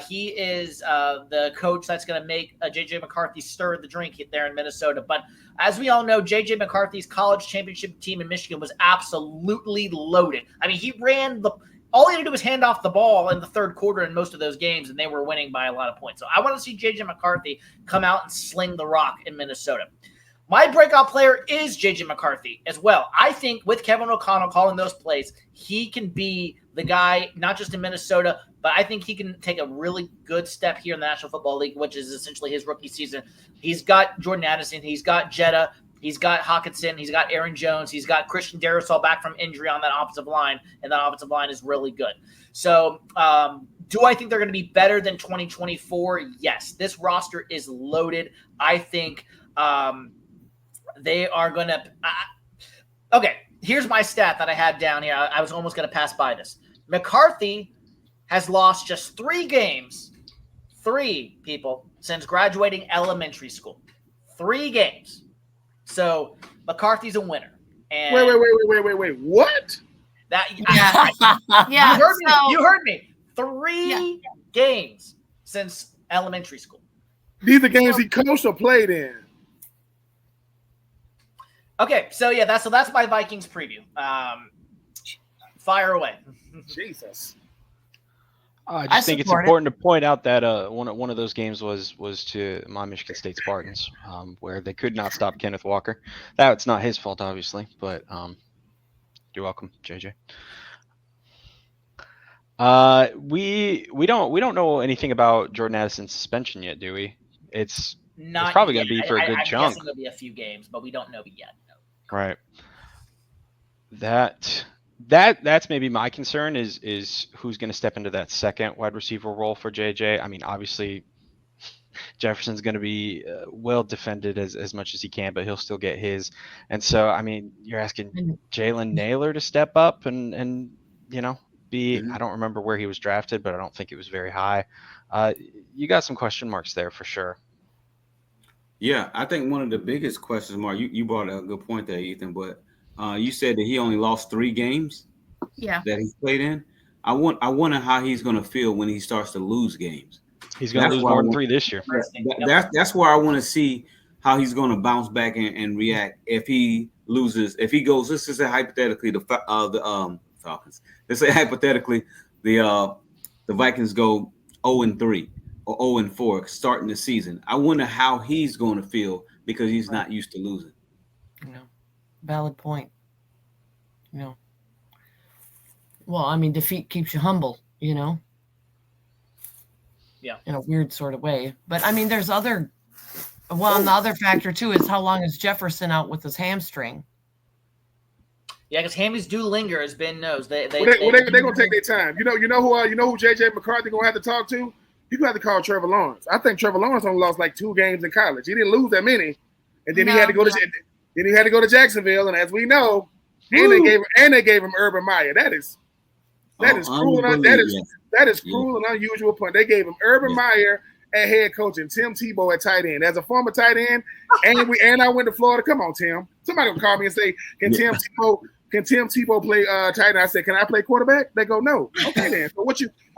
he is the coach that's going to make J.J. McCarthy stir the drink there in Minnesota. But as we all know, J.J. McCarthy's college championship team in Michigan was absolutely loaded. I mean, he ran all he had to do was hand off the ball in the third quarter in most of those games, and they were winning by a lot of points. So I want to see J.J. McCarthy come out and sling the rock in Minnesota. My breakout player is J.J. McCarthy as well. I think with Kevin O'Connell calling those plays, he can be the guy, not just in Minnesota, but I think he can take a really good step here in the National Football League, which is essentially his rookie season. He's got Jordan Addison. He's got Jetta. He's got Hawkinson. He's got Aaron Jones. He's got Christian Darrisaw back from injury on that offensive line, and that offensive line is really good. So do I think they're going to be better than 2024? Yes. This roster is loaded. I think they are going to okay, here's my stat that I had down here. I was almost going to pass by this. McCarthy has lost just 3 games, 3 people, since graduating elementary school. 3 games. So McCarthy's a winner. And wait. What? Yeah. You heard me. 3 games since elementary school. These are games he coached or played in. Okay, so that's my Vikings preview. Fire away. Jesus. I just think it's important to point out that one of those games was to my Michigan State Spartans, where they could not stop Kenneth Walker. That's not his fault, obviously, but you're welcome, JJ. We don't know anything about Jordan Addison's suspension yet, do we? It's probably going to be for a good chunk. I'm guessing it'll be a few games, but we don't know yet. No. Right. That's maybe my concern is who's going to step into that second wide receiver role for JJ. I mean, obviously Jefferson's going to be well defended as much as he can, but he'll still get his. And so, I mean, you're asking Jalen Naylor to step up and be. I don't remember where he was drafted, but I don't think it was very high. You got some question marks there for sure. Yeah, I think one of the biggest questions, Mark, you brought a good point there, Ethan, but you said that he only lost 3 games that he played in. I wonder how he's going to feel when he starts to lose games. He's going to lose more than 3 this year. That's where I want to see how he's going to bounce back and react if he loses. If he goes, let's just say hypothetically the Falcons. Let's say hypothetically the Vikings go 0-3 or 0-4 starting the season. I wonder how he's going to feel because he's not used to losing. Valid point. Well, I mean, defeat keeps you humble, Yeah. In a weird sort of way. But I mean, there's and the other factor too is how long is Jefferson out with his hamstring? Yeah, because hammies do linger, as Ben knows. They're gonna take their time. You know who JJ McCarthy gonna have to talk to? You gonna have to call Trevor Lawrence. I think Trevor Lawrence only lost like 2 games in college. He didn't lose that many, and then he had to go to Jacksonville. And as we know, and they gave him Urban Meyer. That is cruel. That is cruel and unusual point. They gave him Urban Meyer at head coach and Tim Tebow at tight end. As a former tight end, and I went to Florida. Come on, Tim. Somebody will call me and say, Can Tim Tebow play tight end? I said, can I play quarterback? They go, no. Okay, then.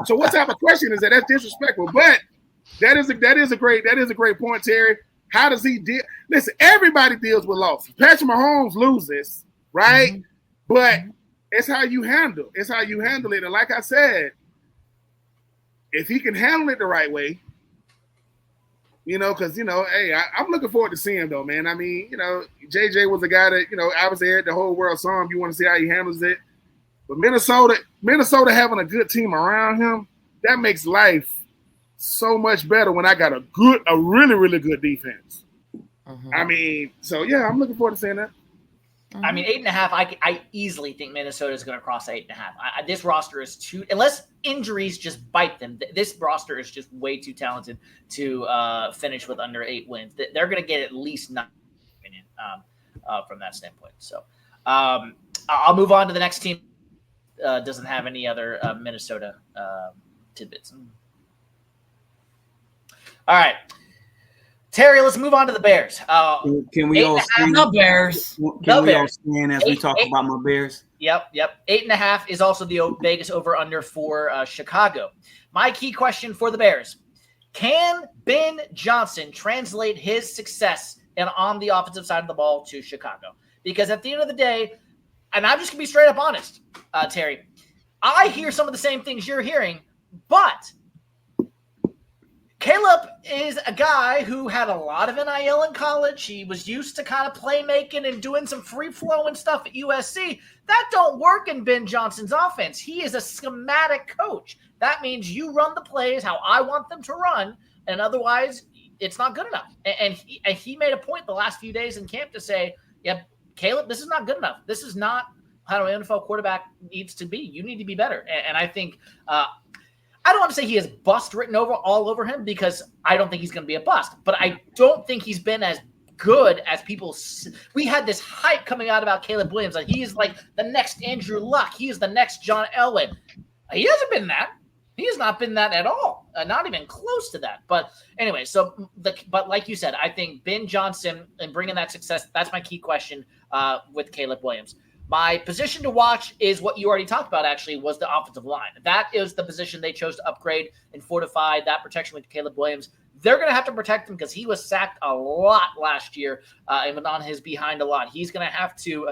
So what type of question is that? That's disrespectful. But that is a great point, Terry. How does he deal? Listen, everybody deals with losses. Patrick Mahomes loses, right? Mm-hmm. But it's how you handle. It's how you handle it. And like I said, if he can handle it the right way, because hey, I'm looking forward to seeing him though, man. I mean, JJ was a guy that I was there. The whole world saw him. You want to see how he handles it. But Minnesota having a good team around him, that makes life so much better when I got a really, really good defense. Mm-hmm. I mean, so yeah, I'm looking forward to seeing that. I mean, 8.5. I easily think Minnesota is going to cross 8.5. This roster is too, unless injuries just bite them. This roster is just way too talented to finish with under 8 wins. They're going to get at least 9 from that standpoint. So I'll move on to the next team. Doesn't have any other Minnesota tidbits. All right. Terry, let's move on to the Bears. Can we all stand? The Bears. Can we all stand as we talk about my Bears? Yep. 8.5 is also the Vegas over-under for Chicago. My key question for the Bears: can Ben Johnson translate his success on the offensive side of the ball to Chicago? Because at the end of the day, and I'm just going to be straight up honest, Terry, I hear some of the same things you're hearing, but Caleb is a guy who had a lot of NIL in college. He was used to kind of playmaking and doing some free-flowing stuff at USC. That don't work in Ben Johnson's offense. He is a schematic coach. That means you run the plays how I want them to run, and otherwise it's not good enough. And he made a point the last few days in camp to say, yeah, Caleb, this is not good enough. This is not how an NFL quarterback needs to be. You need to be better. And I think I don't want to say he has bust written all over him because I don't think he's going to be a bust. But I don't think he's been as good as people. We had this hype coming out about Caleb Williams. Like he is like the next Andrew Luck. He is the next John Elway. He hasn't been that. He has not been that at all. Not even close to that. But anyway, but like you said, I think Ben Johnson and bringing that success, that's my key question with Caleb Williams. My position to watch is what you already talked about, actually, was the offensive line. That is the position they chose to upgrade and fortify that protection with Caleb Williams. They're going to have to protect him because he was sacked a lot last year and went on his behind a lot. He's going to have to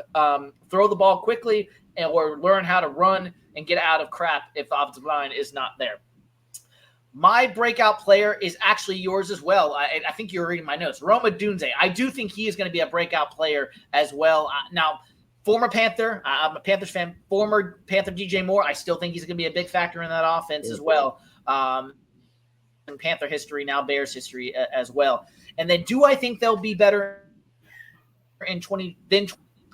throw the ball quickly or learn how to run and get out of crap if the offensive line is not there. My breakout player is actually yours as well. I think you're reading my notes. Roma Dunze. I do think he is going to be a breakout player as well. Now, former Panther. I'm a Panthers fan. Former Panther DJ Moore. I still think he's going to be a big factor in that offense as well. In Panther history, now Bears history as well. And then, do I think they'll be better in 20? Then,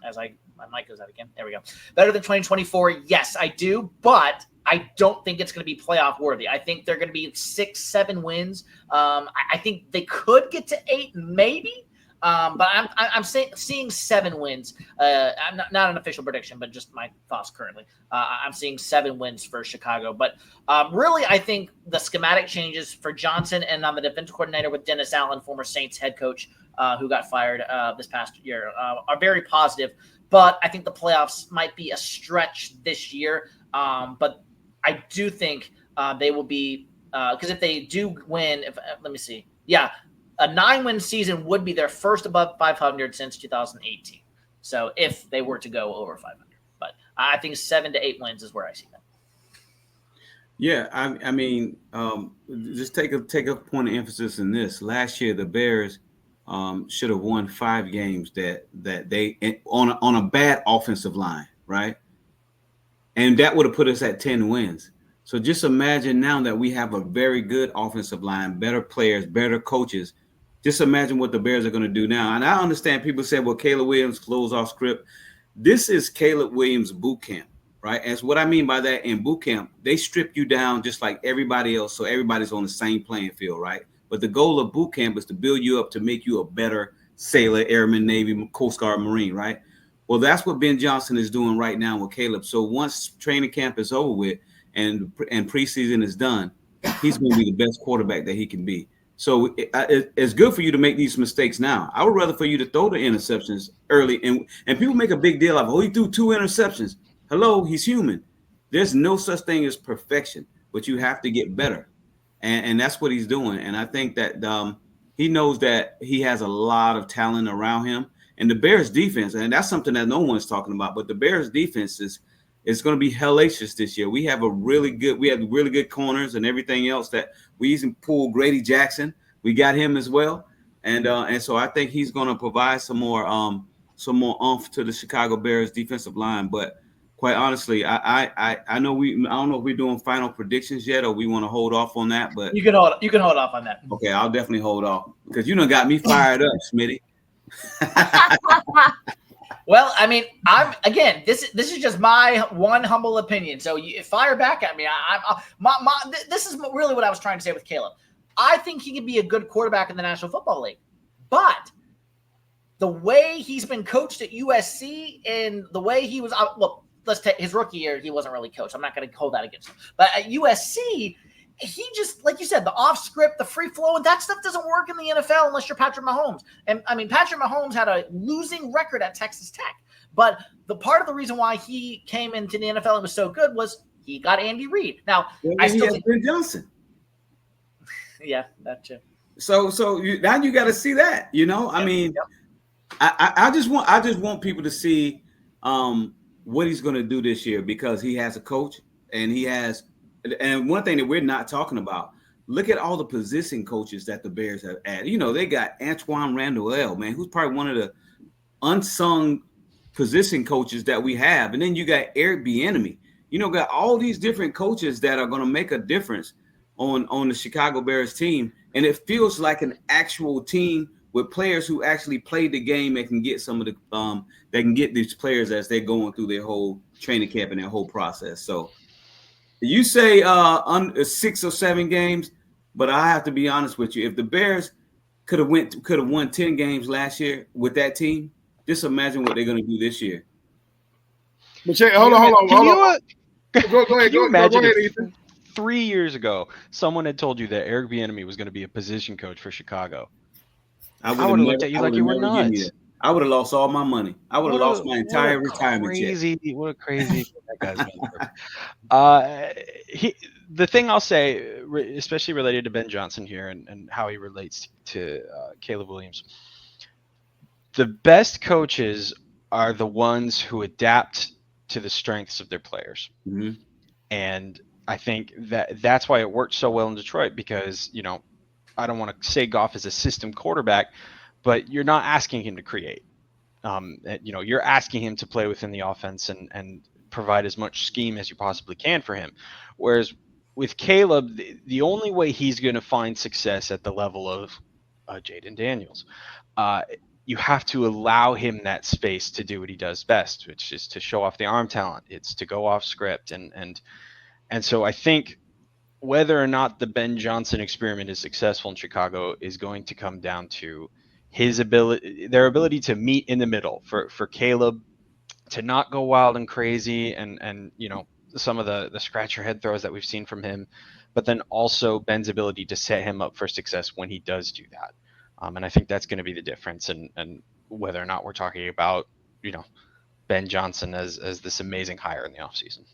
as my mic goes out again. There we go. Better than 2024. Yes, I do, but I don't think it's going to be playoff worthy. I think they're going to be 6-7 wins. I think they could get to 8, maybe. But I'm seeing 7 wins. I'm not an official prediction, but just my thoughts currently. I'm seeing 7 wins for Chicago. But really, I think the schematic changes for Johnson and on the defensive coordinator with Dennis Allen, former Saints head coach, who got fired this past year, are very positive. But I think the playoffs might be a stretch this year. But I do think they will be because if they do win, let me see. Yeah. A 9-win season would be their first above 500 since 2018. So if they were to go over 500, but I think 7 to 8 wins is where I see them. Yeah, I mean, just take a point of emphasis in this. Last year, the Bears should have won 5 games that they on a bad offensive line, right? And that would have put us at 10 wins. So just imagine now that we have a very good offensive line, better players, better coaches. Just imagine what the Bears are going to do now. And I understand people say, well, Caleb Williams closed off script. This is Caleb Williams boot camp, right? And so what I mean by that, in boot camp, they strip you down just like everybody else, so everybody's on the same playing field, right? But the goal of boot camp is to build you up to make you a better sailor, airman, Navy, Coast Guard, Marine, right? Well, that's what Ben Johnson is doing right now with Caleb. So once training camp is over with and preseason is done, he's going to be the best quarterback that he can be. So it's good for you to make these mistakes now. I would rather for you to throw the interceptions early. And people make a big deal of, he threw 2 interceptions. Hello, he's human. There's no such thing as perfection, but you have to get better. And that's what he's doing. And I think that he knows that he has a lot of talent around him. And the Bears defense, and that's something that no one's talking about, but the Bears defense is going to be hellacious this year. We have really good corners and everything else that we even pulled Grady Jackson. We got him as well. And so I think he's going to provide some more oomph to the Chicago Bears defensive line. But quite honestly, I don't know if we're doing final predictions yet or we want to hold off on that, but you can hold off on that. Okay, I'll definitely hold off because you done got me fired up, Smitty. Well, I mean, this is just my one humble opinion. So you fire back at me. This is really what I was trying to say with Caleb. I think he could be a good quarterback in the National Football League, but the way he's been coached at USC and the way he was, let's take his rookie year, he wasn't really coached. I'm not going to hold that against him. But at USC, he just, like you said, the off script, the free flow, and that stuff doesn't work in the NFL unless you're Patrick Mahomes. And I mean, Patrick Mahomes had a losing record at Texas Tech. But the part of the reason why he came into the NFL and was so good was he got Andy Reid. Now, I still think Ben Johnson. Yeah, that too. So now you got to see that, I mean, I just want people to see what he's going to do this year because he has a coach and one thing that we're not talking about, look at all the position coaches that the Bears have added. They got Antoine Randall, man, who's probably one of the unsung position coaches that we have. And then you got Eric Bieniemy. Got all these different coaches that are going to make a difference on the Chicago Bears team. And it feels like an actual team with players who actually played the game and can get some of the they can get these players as they're going through their whole training camp and their whole process. So you say 6 or 7 games, but I have to be honest with you. If the Bears could have won 10 games last year with that team, just imagine what they're going to do this year. But hold on. Go ahead, imagine Ethan. 3 years ago, someone had told you that Eric Bieniemy was going to be a position coach for Chicago. I would have looked at you like you were nuts. I would have lost all my money. I would have lost my entire retirement check. What a crazy that guy's been. The thing I'll say, especially related to Ben Johnson here and how he relates to Caleb Williams, the best coaches are the ones who adapt to the strengths of their players. Mm-hmm. And I think that's why it worked so well in Detroit because, I don't want to say Goff is a system quarterback, but you're not asking him to create. You're asking him to play within the offense and provide as much scheme as you possibly can for him. Whereas with Caleb, the only way he's going to find success at the level of Jaden Daniels, you have to allow him that space to do what he does best, which is to show off the arm talent. It's to go off script. And so I think whether or not the Ben Johnson experiment is successful in Chicago is going to come down to their ability to meet in the middle for Caleb to not go wild and crazy and some of the scratch your head throws that we've seen from him, but then also Ben's ability to set him up for success when he does do that. And I think that's going to be the difference and whether or not we're talking about, Ben Johnson as this amazing hire in the offseason.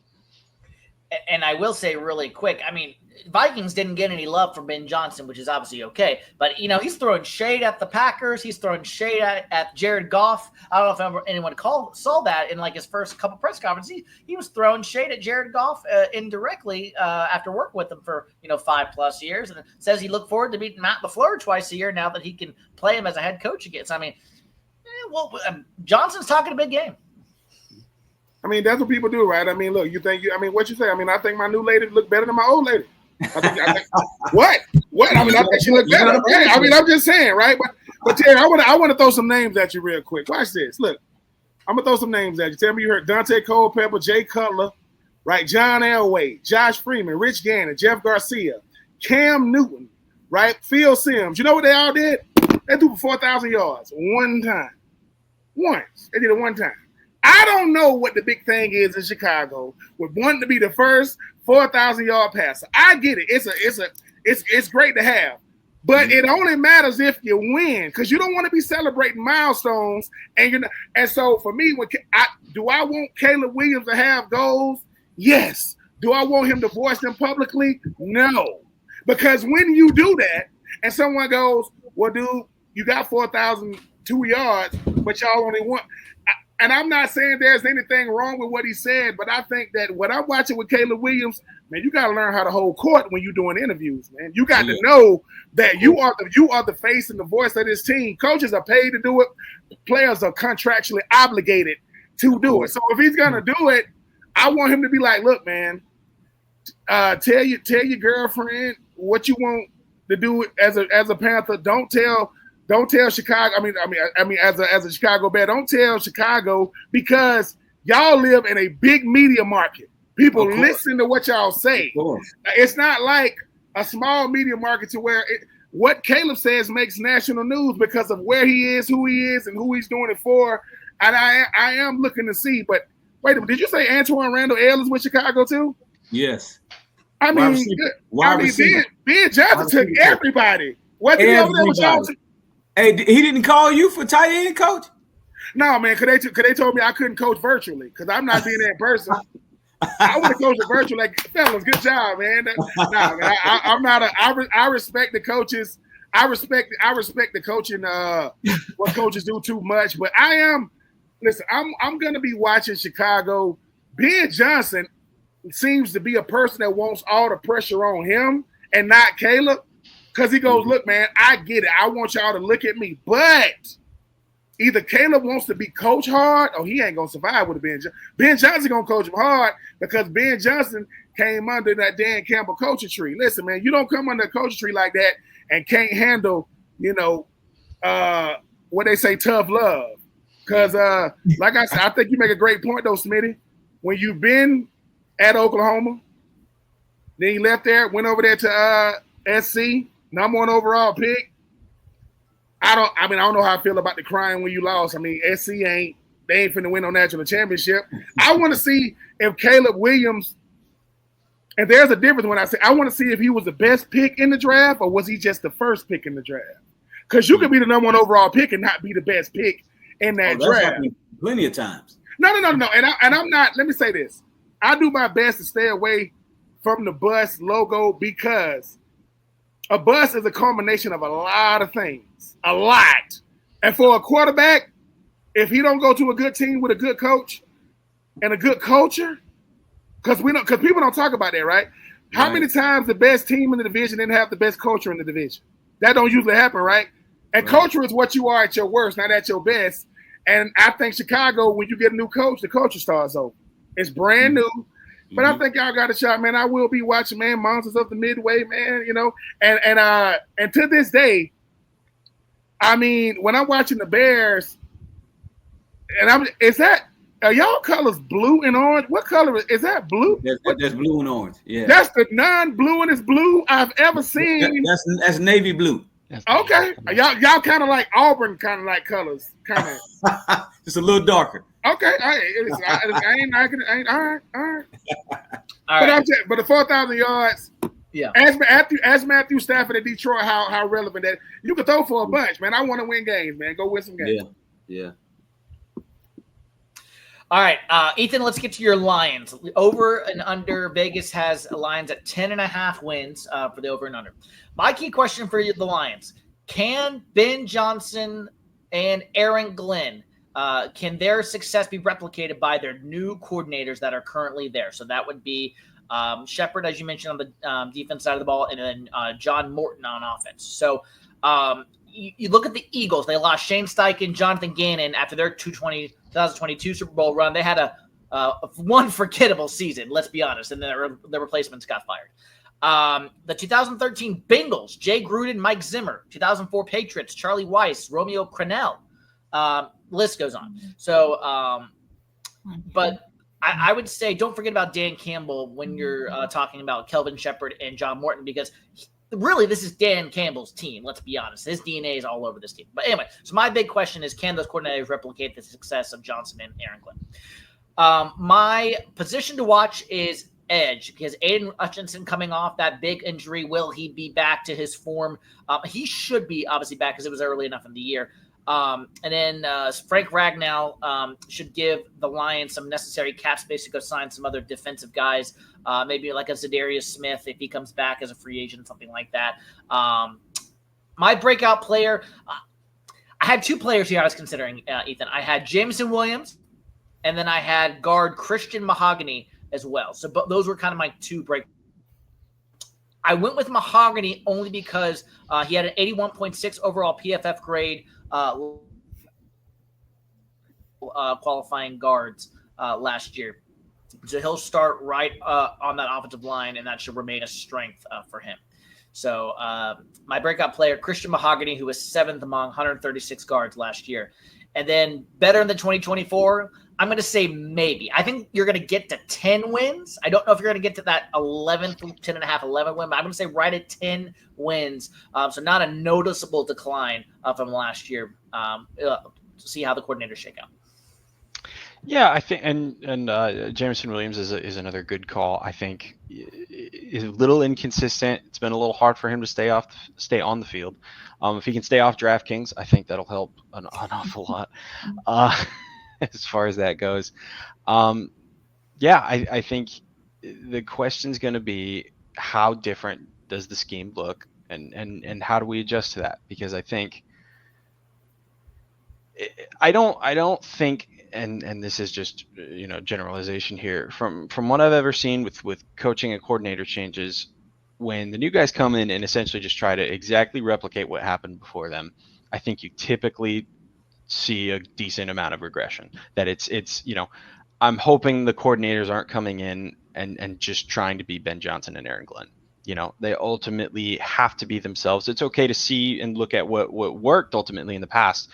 And I will say really quick, I mean, Vikings didn't get any love from Ben Johnson, which is obviously okay. But, he's throwing shade at the Packers. He's throwing shade at Jared Goff. I don't know if anyone saw that in his first couple press conferences. He was throwing shade at Jared Goff indirectly after working with him for, 5+ years. And says he looked forward to beating Matt LaFleur twice a year now that he can play him as a head coach again. So, Johnson's talking a big game. I mean, that's what people do, right? I mean, look, what you say? I mean, I think my new lady look better than my old lady. I think what? I mean, I think she look better. Okay. I mean, I'm just saying, right? But Terry, I want to throw some names at you real quick. Watch this. Look, I'm gonna throw some names at you. Tell me you heard Dante Culpepper, Jay Cutler, right? John Elway, Josh Freeman, Rich Gannon, Jeff Garcia, Cam Newton, right? Phil Simms. You know what they all did? They threw for 4,000 yards one time. Once. They did it one time. I don't know what the big thing is in Chicago with wanting to be the first 4,000-yard passer. I get it. It's great to have, but it only matters if you win because you don't want to be celebrating milestones. And so for me, do I want Caleb Williams to have goals? Yes. Do I want him to voice them publicly? No, because when you do that and someone goes, "Well, dude, you got 4,002 yards, but y'all only won." And I'm not saying there's anything wrong with what he said, but I think that what I'm watching with Caleb Williams, man, you got to learn how to hold court when you're doing interviews, man. You got to know that you are the face and the voice of this team. Coaches are paid to do it. Players are contractually obligated to do it. So if he's gonna do it, I want him to be like, "Look, man, tell your girlfriend what you want to do as a Panther. Don't tell Chicago. I mean, as a Chicago Bear, don't tell Chicago because y'all live in a big media market. People listen to what y'all say. It's not like a small media market to where what Caleb says makes national news because of where he is, who he is, and who he's doing it for. And I am looking to see. But wait a minute, did you say Antoine Randall L is with Chicago too? Yes. I mean, Ben Johnson took everybody. What did he over there with Johnson? Hey, he didn't call you for tight end coach? No, man, because they told me I couldn't coach virtually because I'm not being there in person. I would have coached virtually. Like, fellas, good job, man. I'm not. I respect the coaches. I respect the coaching. What coaches do too much, but I'm gonna be watching Chicago. Ben Johnson seems to be a person that wants all the pressure on him and not Caleb. Because he goes, "Look, man, I get it. I want y'all to look at me. But either Caleb wants to be coached hard or he ain't going to survive with Ben Johnson. Ben Johnson going to coach him hard because Ben Johnson came under that Dan Campbell coaching tree. Listen, man, you don't come under a coaching tree like that and can't handle, what they say, tough love. Because, like I said, I think you make a great point, though, Smitty. When you've been at Oklahoma, then you left there, went over there to SC, number 1 overall pick. I don't know how I feel about the crying when you lost. I mean, SC ain't finna win no national championship. I want to see if Caleb Williams, and there's a difference when I say I want to see if he was the best pick in the draft or was he just the first pick in the draft? Because you could be the number 1 overall pick and not be the best pick in that draft. Plenty of times. No. And I'm not. Let me say this. I do my best to stay away from the bus logo because a bus is a combination of a lot of things, a lot. And for a quarterback, if he don't go to a good team with a good coach and a good culture, because people don't talk about that, right? How many times the best team in the division didn't have the best culture in the division? That don't usually happen, right? And culture is what you are at your worst, not at your best. And I think Chicago, when you get a new coach, the culture starts over. It's brand new. But I think y'all got a shot, man. I will be watching, man, Monsters of the Midway, man, you know. And to this day, I mean, when I'm watching the Bears, and are y'all colors blue and orange? What color is that? Blue? That's blue and orange. Yeah. That's the non-bluest blue I've ever seen. That's navy blue. Okay. Y'all kind of like Auburn kind of like colors, kind of. Just a little darker. Okay. I ain't all right. All right. But the 4,000 yards. Yeah. Ask Matthew Stafford at Detroit how relevant that. You can throw for a bunch, man. I want to win games, man. Go win some games. Yeah. All right, Ethan, let's get to your Lions. Over and under, Vegas has Lions at 10.5 wins for the over and under. My key question for you, the Lions, can Ben Johnson and Aaron Glenn, can their success be replicated by their new coordinators that are currently there? So that would be Shepard, as you mentioned, on the defense side of the ball, and then John Morton on offense. So you look at the Eagles. They lost Shane Steichen, Jonathan Gannon after their 2022 Super Bowl run. They had one forgettable season, let's be honest, and then their replacements got fired. The 2013 Bengals, Jay Gruden, Mike Zimmer. 2004 Patriots, Charlie Weiss, Romeo Crennel. List goes on. So, but I would say don't forget about Dan Campbell when you're talking about Kelvin Shepard and John Morton, because really, this is Dan Campbell's team. Let's be honest. His DNA is all over this team. But anyway, so my big question is, can those coordinators replicate the success of Johnson and Aaron Glenn? My position to watch is edge, because Aiden Hutchinson coming off that big injury, will he be back to his form? He should be obviously back because it was early enough in the year. And then Frank Ragnow should give the Lions some necessary cap space to go sign some other defensive guys, maybe like a Zadarius Smith if he comes back as a free agent, something like that. My breakout player, I had two players here I was considering, Ethan. I had Jameson Williams, and then I had guard Christian Mahogany as well. So those were kind of my two break. I went with Mahogany only because he had an 81.6 overall PFF grade, qualifying guards last year. So he'll start right on that offensive line, and that should remain a strength for him. So my breakout player, Christian Mahogany, who was 7th among 136 guards last year. And then better in the 2024, I'm going to say maybe. I think you're going to get to 10 wins. I don't know if you're going to get to that 10.5, 11 win, but I'm going to say right at 10 wins. So not a noticeable decline from last year. To see how the coordinators shake out. Yeah, I think, and Jameson Williams is another good call. I think is a little inconsistent. It's been a little hard for him to stay on the field. If he can stay off DraftKings, I think that'll help an awful lot as far as that goes. I think the question's going to be, how different does the scheme look, and how do we adjust to that? Because I think I don't think, and this is just generalization here, from what I've ever seen with coaching and coordinator changes, when the new guys come in and essentially just try to exactly replicate what happened before them, I think you typically see a decent amount of regression. That it's I'm hoping the coordinators aren't coming in and just trying to be Ben Johnson and Aaron Glenn. They ultimately have to be themselves. It's okay to see and look at what worked ultimately in the past.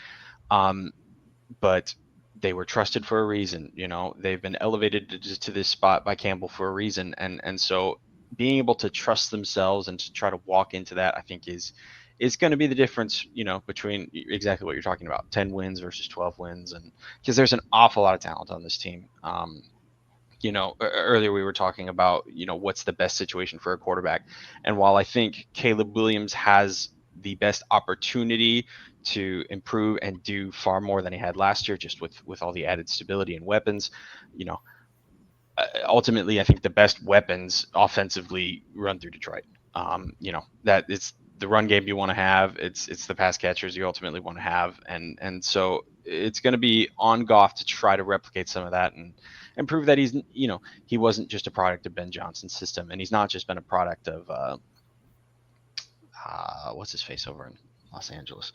But they were trusted for a reason. They've been elevated to this spot by Campbell for a reason. And so being able to trust themselves and to try to walk into that, I think is going to be the difference, between exactly what you're talking about, 10 wins versus 12 wins. And because there's an awful lot of talent on this team. Earlier we were talking about, what's the best situation for a quarterback. And while I think Caleb Williams has the best opportunity to improve and do far more than he had last year, just with all the added stability and weapons, ultimately I think the best weapons offensively run through Detroit. That it's the run game you want to have. It's the pass catchers you ultimately want to have. And so it's going to be on Goff to try to replicate some of that and prove that he wasn't just a product of Ben Johnson's system. And he's not just been a product of, what's his face over in Los Angeles.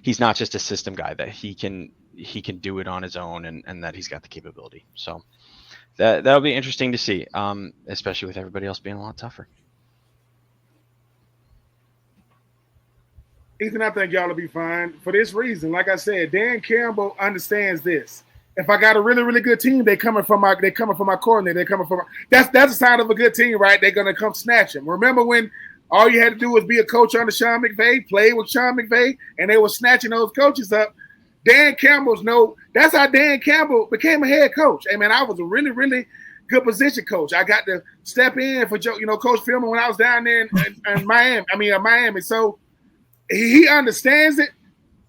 He's not just a system guy, that he can he can do it on his own and that he's got the capability. So that'll be interesting to see, especially with everybody else being a lot tougher. Ethan, I think y'all will be fine for this reason. Like I said, Dan Campbell understands this. If I got a really, really good team, they're coming from my coordinator. They're coming from that's a sign of a good team, right? They're gonna come snatch him. Remember when all you had to do was be a coach under Sean McVay, play with Sean McVay, and they were snatching those coaches up. Dan Campbell's that's how Dan Campbell became a head coach. Hey man, I was a really, really good position coach. I got to step in for Joe, Coach Philman when I was down there in Miami. So he understands it,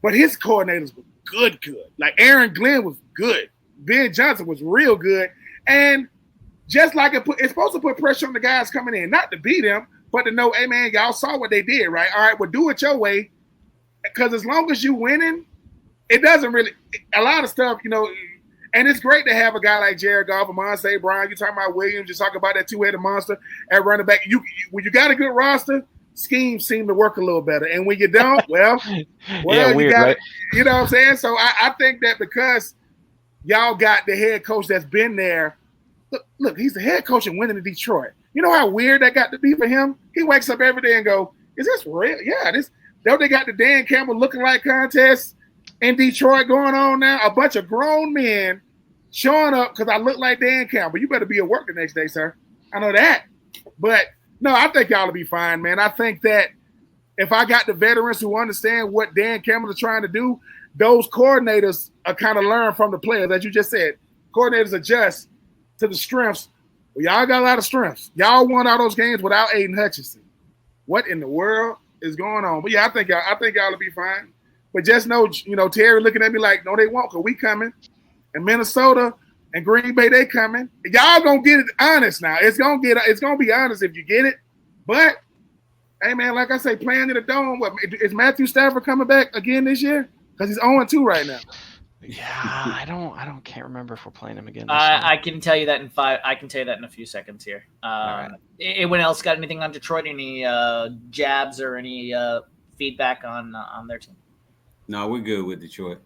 but his coordinators were good. Like Aaron Glenn was good. Ben Johnson was real good. And just like it's supposed to put pressure on the guys coming in, not to beat them, but to know, hey, man, y'all saw what they did, right? All right, well, do it your way. Because as long as you winning, it doesn't really – a lot of stuff, and it's great to have a guy like Jared Goff, Amon-Ra Brown. You're talking about Williams. You're talking about that two-headed monster at running back. When you got a good roster – schemes seem to work a little better. And when you don't, well, yeah, weird, right? You know what I'm saying? So I think that because y'all got the head coach that's been there, look, he's the head coach and winning in Detroit. You know how weird that got to be for him? He wakes up every day and go, is this real? Yeah, they got the Dan Campbell looking like contest in Detroit going on now. A bunch of grown men showing up because I look like Dan Campbell. You better be at work the next day, sir. I know that. But no, I think y'all will be fine, man. I think that if I got the veterans who understand what Dan Campbell is trying to do, those coordinators are kind of learn from the players. As you just said, coordinators adjust to the strengths. Well, y'all got a lot of strengths. Y'all won all those games without Aiden Hutchinson. What in the world is going on? But yeah, I think y'all will be fine. But just know, Terry looking at me like, no, they won't, because we coming. And Minnesota and Green Bay, they coming. Y'all gonna get it honest now. It's gonna be honest if you get it. But hey man, like I say, playing in the dome. What is Matthew Stafford coming back again this year? Because he's 0-2 right now. Yeah, I can't remember if we're playing him again. I can tell you that in 5. I can tell you that in a few seconds here. Right. Anyone else got anything on Detroit? Any jabs or any feedback on their team? No, we're good with Detroit.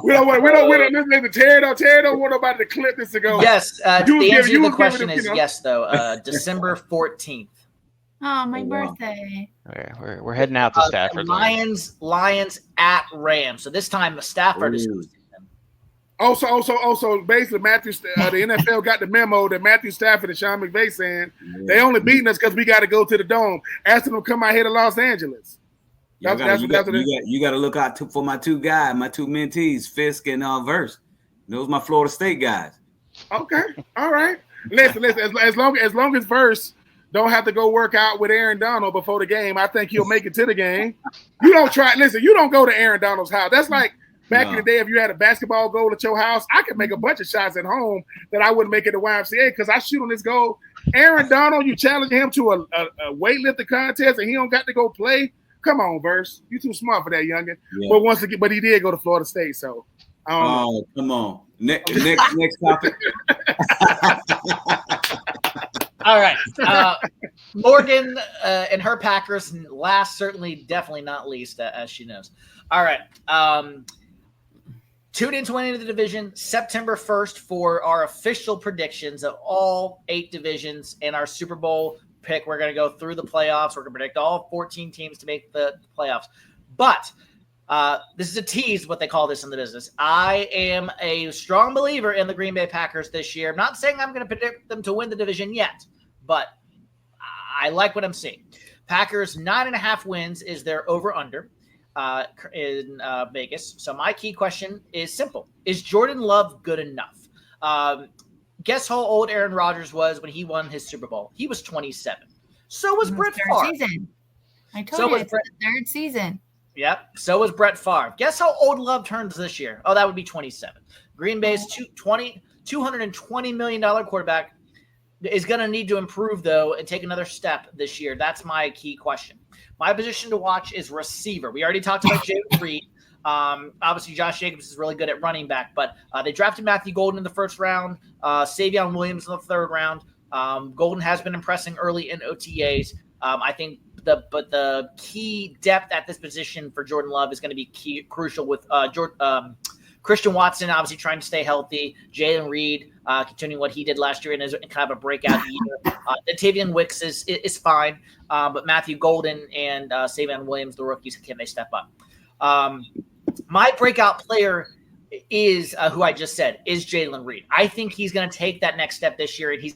We don't listen. Terry don't want nobody to clip this to go. Yes, the answer to the question is yes, though. December 14th. Oh, my birthday. We're heading out to Stafford. Lions at Rams. So this time the Stafford is hosting them. Also, basically, the NFL got the memo that Matthew Stafford and Sean McVay saying they only beating us because we got to go to the dome. Asking them to come out here to Los Angeles. You got to look out for my two guys, my two mentees, Fisk and Verse. Those my Florida State guys. Okay, all right. Listen. As long as Verse don't have to go work out with Aaron Donald before the game, I think he'll make it to the game. You don't try. Listen, you don't go to Aaron Donald's house. That's like back in the day. If you had a basketball goal at your house, I could make a bunch of shots at home that I wouldn't make at the YMCA because I shoot on this goal. Aaron Donald, you challenge him to a weightlifting contest and he don't got to go play. Come on, Verse. You too smart for that, youngin. Yeah. But he did go to Florida State, so I don't know. Come on. Next topic. All right. Morgan and her Packers, last, certainly, definitely not least, as she knows. All right. Tune in to win into the division September 1st for our official predictions of all 8 divisions and our Super Bowl pick. We're going to go through the playoffs. We're going to predict all 14 teams to make the playoffs. But this is a tease, what they call this in the business. I am a strong believer in the Green Bay Packers this year. I'm not saying I'm going to predict them to win the division yet, but I like what I'm seeing. Packers 9.5 wins is their over-under in Vegas. So my key question is simple. Is Jordan Love good enough? Guess how old Aaron Rodgers was when he won his Super Bowl? He was 27. So was Brett Favre. I told you it's the third season. Yep. So was Brett Favre. Guess how old Love turns this year? Oh, that would be 27. Green Bay's $220 million quarterback is going to need to improve, though, and take another step this year. That's my key question. My position to watch is receiver. We already talked about Jalen Reed. Obviously, Josh Jacobs is really good at running back, but they drafted Matthew Golden in the first round, Savion Williams in the third round. Golden has been impressing early in OTAs. I think the key depth at this position for Jordan Love is going to be crucial with Christian Watson obviously trying to stay healthy. Jalen Reed continuing what he did last year and is kind of a breakout year. Natavian Wicks is fine, but Matthew Golden and Savion Williams, the rookies, can they step up? My breakout player is who I just said is Jalen Reed. I think he's going to take that next step this year, and he's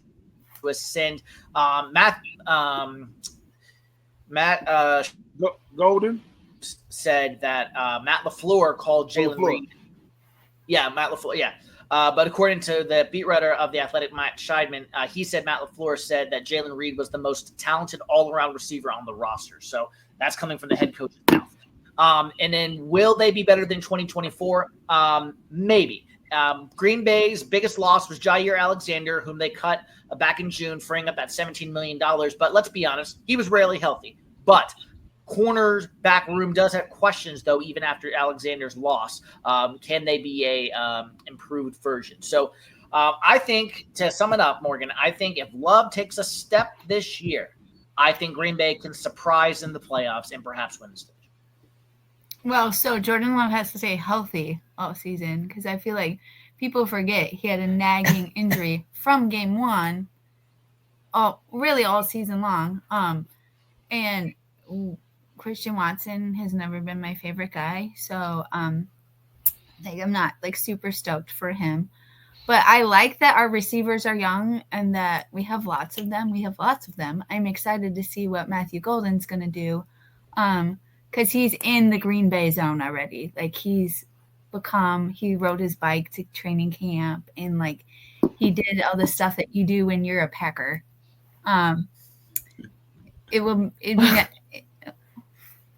to ascend. Matt Golden said that Matt LaFleur called Jalen Reed. Yeah, Matt LaFleur. Yeah. But according to the beat writer of The Athletic, Matt Scheidman, he said Matt LaFleur said that Jalen Reed was the most talented all-around receiver on the roster. So that's coming from the head coach's mouth. And then will they be better than 2024? Maybe. Green Bay's biggest loss was Jair Alexander, whom they cut back in June, freeing up that $17 million. But let's be honest, he was rarely healthy. But corners back room does have questions, though, even after Alexander's loss. Can they be a improved version? So I think, to sum it up, Morgan, I think if Love takes a step this year, I think Green Bay can surprise in the playoffs and perhaps win the stage. Well, so Jordan Love has to stay healthy all season because I feel like people forget he had a nagging injury from game one, really all season long. And Christian Watson has never been my favorite guy, so I'm not like super stoked for him. But I like that our receivers are young and that we have lots of them. I'm excited to see what Matthew Golden's going to do because he's in the Green Bay zone already. Like he rode his bike to training camp and like he did all the stuff that you do when you're a Packer.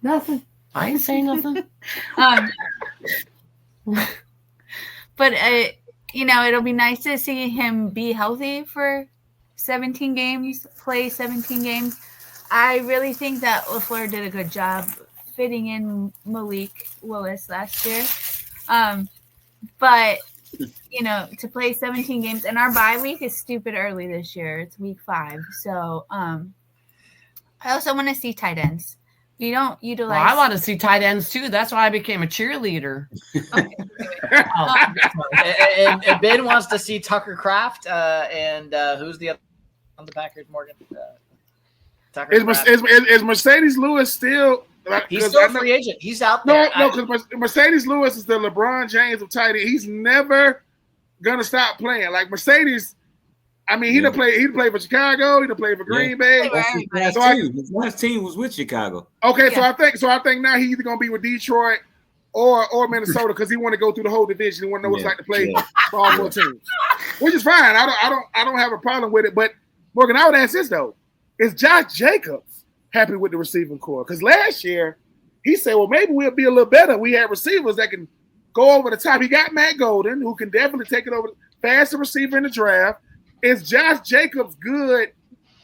Nothing. I ain't saying nothing. But it'll be nice to see him be healthy for 17 games, play 17 games. I really think that LaFleur did a good job fitting in Malik Willis last year. But to play 17 games, and our bye week is stupid early this year. It's week 5. So I also want to see tight ends. You don't utilize. Well, I want to see tight ends too. That's why I became a cheerleader. Okay. And Ben wants to see Tucker Kraft. And who's the other on the Packers, Morgan? Tucker Kraft. Is Mercedes Lewis still? He's still a free agent. He's out there. No, because Mercedes Lewis is the LeBron James of tight end. He's never gonna stop playing. Like Mercedes. I mean, he done played for Chicago. He done played for Green Bay. His last team was with Chicago. Okay, so I think now he's either gonna be with Detroit or Minnesota because he want to go through the whole division. He want to know what it's like to play for all 4 teams, which is fine. I don't have a problem with it. But Morgan, I would ask this though: is Josh Jacobs happy with the receiving core? Because last year he said, "Well, maybe we'll be a little better. We have receivers that can go over the top." He got Matt Golden, who can definitely take it over, fastest receiver in the draft. Is Josh Jacobs good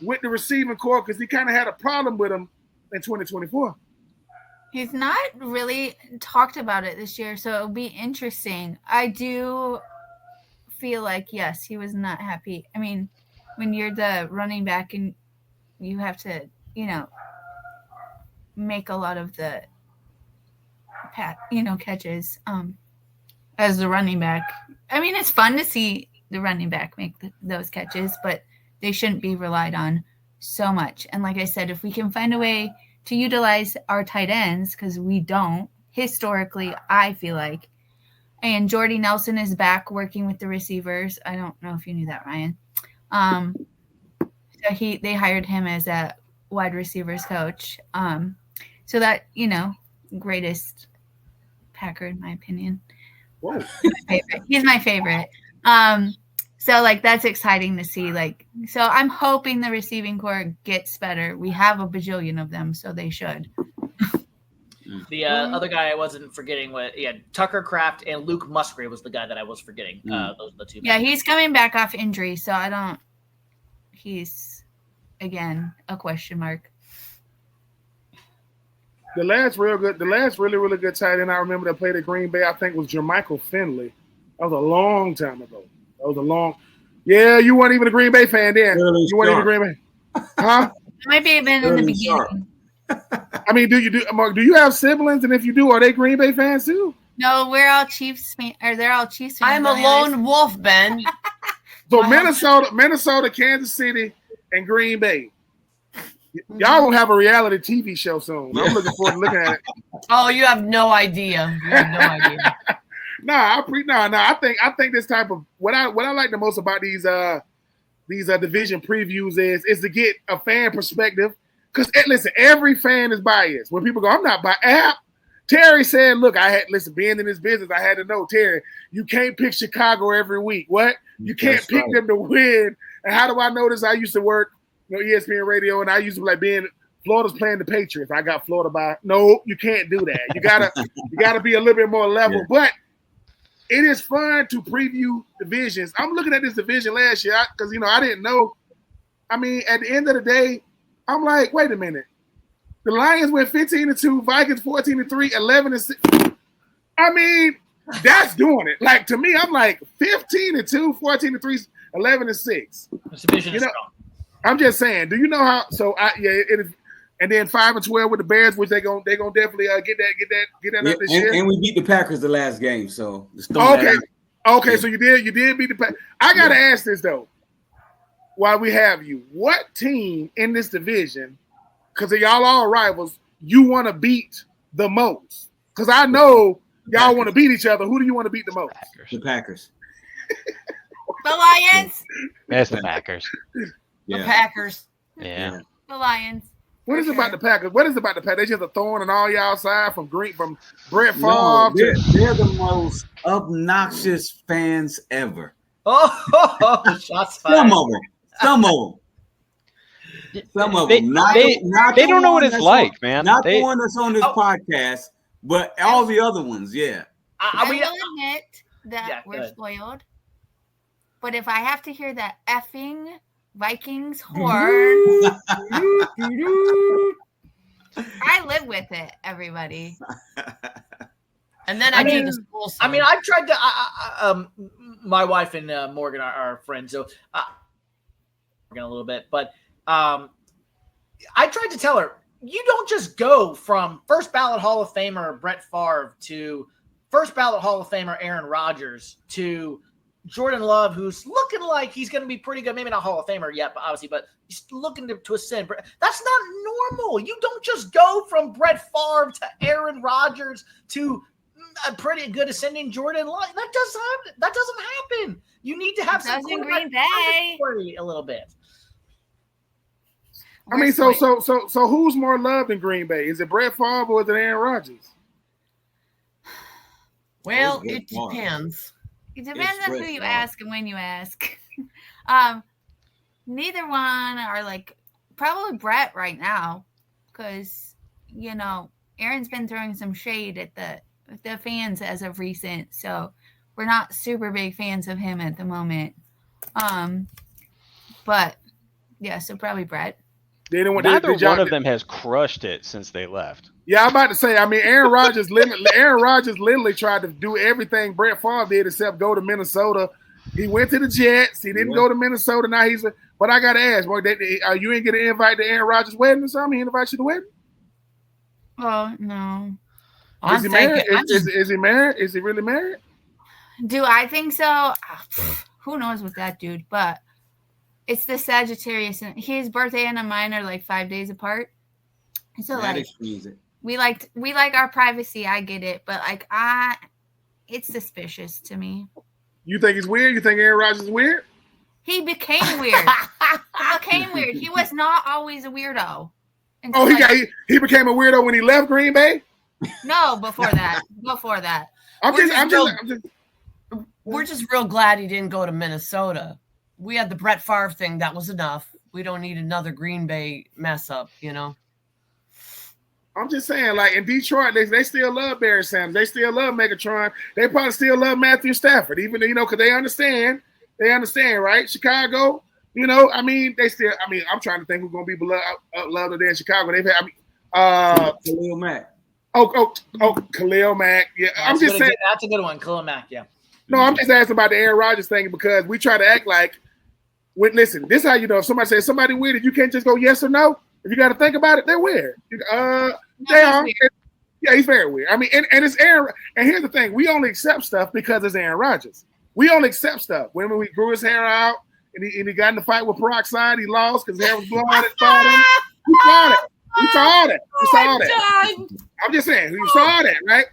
with the receiving core? Because he kind of had a problem with him in 2024. He's not really talked about it this year, so it'll be interesting. I do feel like, yes, he was not happy. I mean, when you're the running back and you have to, make a lot of the catches as the running back. I mean, it's fun to see the running back make those catches, but they shouldn't be relied on so much. And like I said, if we can find a way to utilize our tight ends, because we don't historically, I feel like, and Jordy Nelson is back working with the receivers. I don't know if you knew that, Ryan. So they hired him as a wide receivers coach. So that, greatest Packer in my opinion. Whoa. He's my favorite. So like that's exciting to see. So I'm hoping the receiving core gets better. We have a bajillion of them, so they should. The other guy I wasn't forgetting Tucker Kraft and Luke Musgrave was the guy that I was forgetting. Those are the two. Yeah, he's coming back off injury, so he's again a question mark. The last really good tight end I remember that played at Green Bay, I think, was Jermichael Finley. That was a long time ago. Yeah, you weren't even a Green Bay fan then. You weren't even a Green Bay. Huh? It might be been in the beginning. I mean, Mark, do you have siblings? And if you do, are they Green Bay fans too? No, we're all Chiefs fans. Or they're all Chiefs fans. I'm a lone wolf, Ben. So Minnesota, Kansas City, and Green Bay. Y'all will have a reality TV show soon. I'm looking forward to looking at it. Oh, you have no idea. You have no idea. I think this type of what I like the most about these division previews is to get a fan perspective. Because listen, every fan is biased. When people go, I'm not biased. Terry said, "Look, being in this business, I had to know, Terry, you can't pick Chicago every week. What? You can't pick them to win. And how do I know this? I used to work, ESPN radio, and I used to be like being Florida's playing the Patriots. I got Florida by. No, you can't do that. You gotta be a little bit more level. Yeah. But it is fun to preview divisions. I'm looking at this division last year because I didn't know. I mean, at the end of the day, I'm like, wait a minute. The Lions went 15-2, Vikings 14-3, 11-6. I mean, that's doing it. Like to me, I'm like 15-2, 14-3, 11-6. This division is strong. I'm just saying. Do you know how? So it is. And then 5-12 with the Bears, which they gonna definitely get that up this year. And we beat the Packers the last game, so okay. So you did beat the Packers. I gotta ask this though. While we have you, what team in this division? Because y'all all rivals, you want to beat the most? Because I know y'all want to beat each other. Who do you want to beat the most? The Packers. The Lions. That's the Packers. The Packers. Yeah. The Lions. What is it about the Packers? What is it about the Packers? They just a thorn in all y'all side from Brett Favre. No, they're the most obnoxious fans ever. Oh, shots fired. Some of them. They don't know what it's like, man. Not the one that's on this podcast, but all the other ones, yeah. I will admit that we're spoiled. But if I have to hear that effing Vikings horn, I live with it, everybody. And then I do the school song. I mean, I've tried to. My wife and Morgan are friends, so Morgan a little bit, but I tried to tell her, you don't just go from first ballot Hall of Famer Brett Favre to first ballot Hall of Famer Aaron Rodgers to Jordan Love, who's looking like he's going to be pretty good. Maybe not Hall of Famer yet, but obviously, but he's looking to ascend. That's not normal. You don't just go from Brett Favre to Aaron Rodgers to a pretty good ascending Jordan Love. That doesn't happen. You need to have some Green Bay a little bit. I mean, so who's more loved in Green Bay? Is it Brett Favre or is it Aaron Rodgers? Well, it depends. It depends on who you ask and when you ask. Neither one are like probably Brett right now because Aaron's been throwing some shade at the fans as of recent, so we're not super big fans of him at the moment. But yeah, so probably Brett. Neither one of them has crushed it since they left. Yeah, I'm about to say. I mean, Aaron Rodgers literally tried to do everything Brett Favre did except go to Minnesota. He went to the Jets. He didn't go to Minnesota. Now he's. But I got to ask, boy, you ain't get an invite to Aaron Rodgers' wedding or something? He invited you to the wedding? Oh no. Is he married? Is he married? Is he really married? Do I think so? Who knows with that dude? But it's the Sagittarius, and his birthday and mine are like 5 days apart. So we like our privacy. I get it, but it's suspicious to me. You think it's weird? You think Aaron Rodgers is weird? He became weird. He was not always a weirdo. He became a weirdo when he left Green Bay? No, before that. We're just real glad he didn't go to Minnesota. We had the Brett Favre thing. That was enough. We don't need another Green Bay mess up, I'm just saying, like in Detroit, they still love Barry Sanders. They still love Megatron. They probably still love Matthew Stafford, even because they understand. They understand, right? Chicago, they still. I mean, I'm trying to think who's going to be loved there in Chicago. They've had, Khalil Mack. Oh, Khalil Mack. Yeah, I'm just saying that's a good one, Khalil Mack. Yeah. No, I'm just asking about the Aaron Rodgers thing because we try to act like. Listen, this is how you know if somebody says somebody weird, you can't just go yes or no. If you got to think about it, they're weird. They are. Weird. Yeah, he's very weird. I mean, and it's Aaron. And here's the thing: we only accept stuff because it's Aaron Rodgers. We only accept stuff. When we grew his hair out and he got in the fight with Peroxide, he lost because his hair was blonde and fought him. We saw that. We saw that. We saw that. I'm just saying, we saw that, right?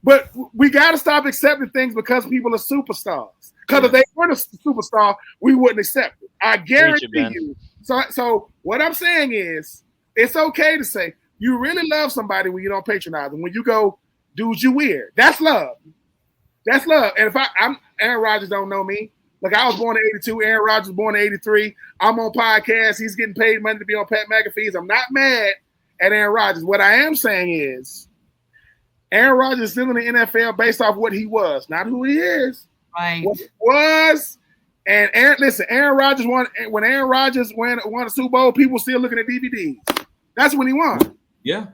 But we got to stop accepting things because people are superstars. Because if they weren't a superstar, we wouldn't accept it. I guarantee you. So what I'm saying is, it's okay to say you really love somebody when you don't patronize them. When you go, dude, you weird. That's love. That's love. And if I'm Aaron Rodgers don't know me. Like, I was born in 82. Aaron Rodgers was born in 83. I'm on podcasts. He's getting paid money to be on Pat McAfee's. I'm not mad at Aaron Rodgers. What I am saying is Aaron Rodgers is still in the NFL based off what he was, not who he is. Right. What he was. And Aaron Rodgers won. When Aaron Rodgers won a Super Bowl, people still looking at DVDs. That's when he won. Yeah.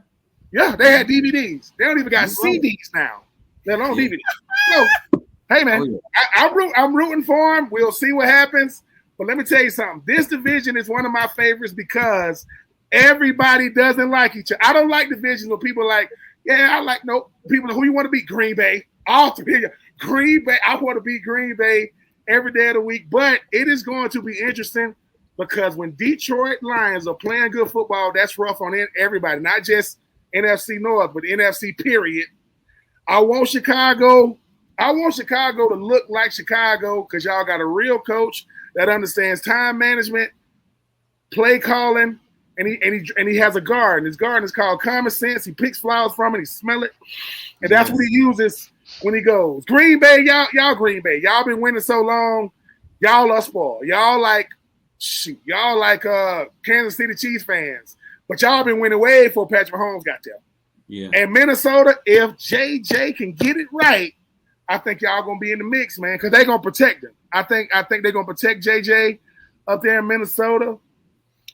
Yeah, they had DVDs. They don't even got CDs now. Let alone DVDs. So, hey, man, I'm rooting for him. We'll see what happens. But let me tell you something. This division is one of my favorites because everybody doesn't like each other. I don't like divisions where people are like, yeah, I like people who you want to beat Green Bay. All three. Green Bay. I want to beat Green Bay every day of the week. But it is going to be interesting because when Detroit Lions are playing good football, that's rough on everybody, not just NFC North, but NFC period. I want Chicago to look like Chicago because y'all got a real coach that understands time management, play calling, and he has a garden. His garden is called common sense. He picks flowers from it, he smell it, and that's what he uses when he goes. Green Bay, y'all Green Bay. Y'all been winning so long, y'all are spoiled. Y'all like Kansas City Chiefs fans, but y'all been winning way before Patrick Mahomes got there. Yeah. And Minnesota, if JJ can get it right, I think y'all gonna be in the mix, man, because they're gonna protect him. I think they're gonna protect JJ up there in Minnesota.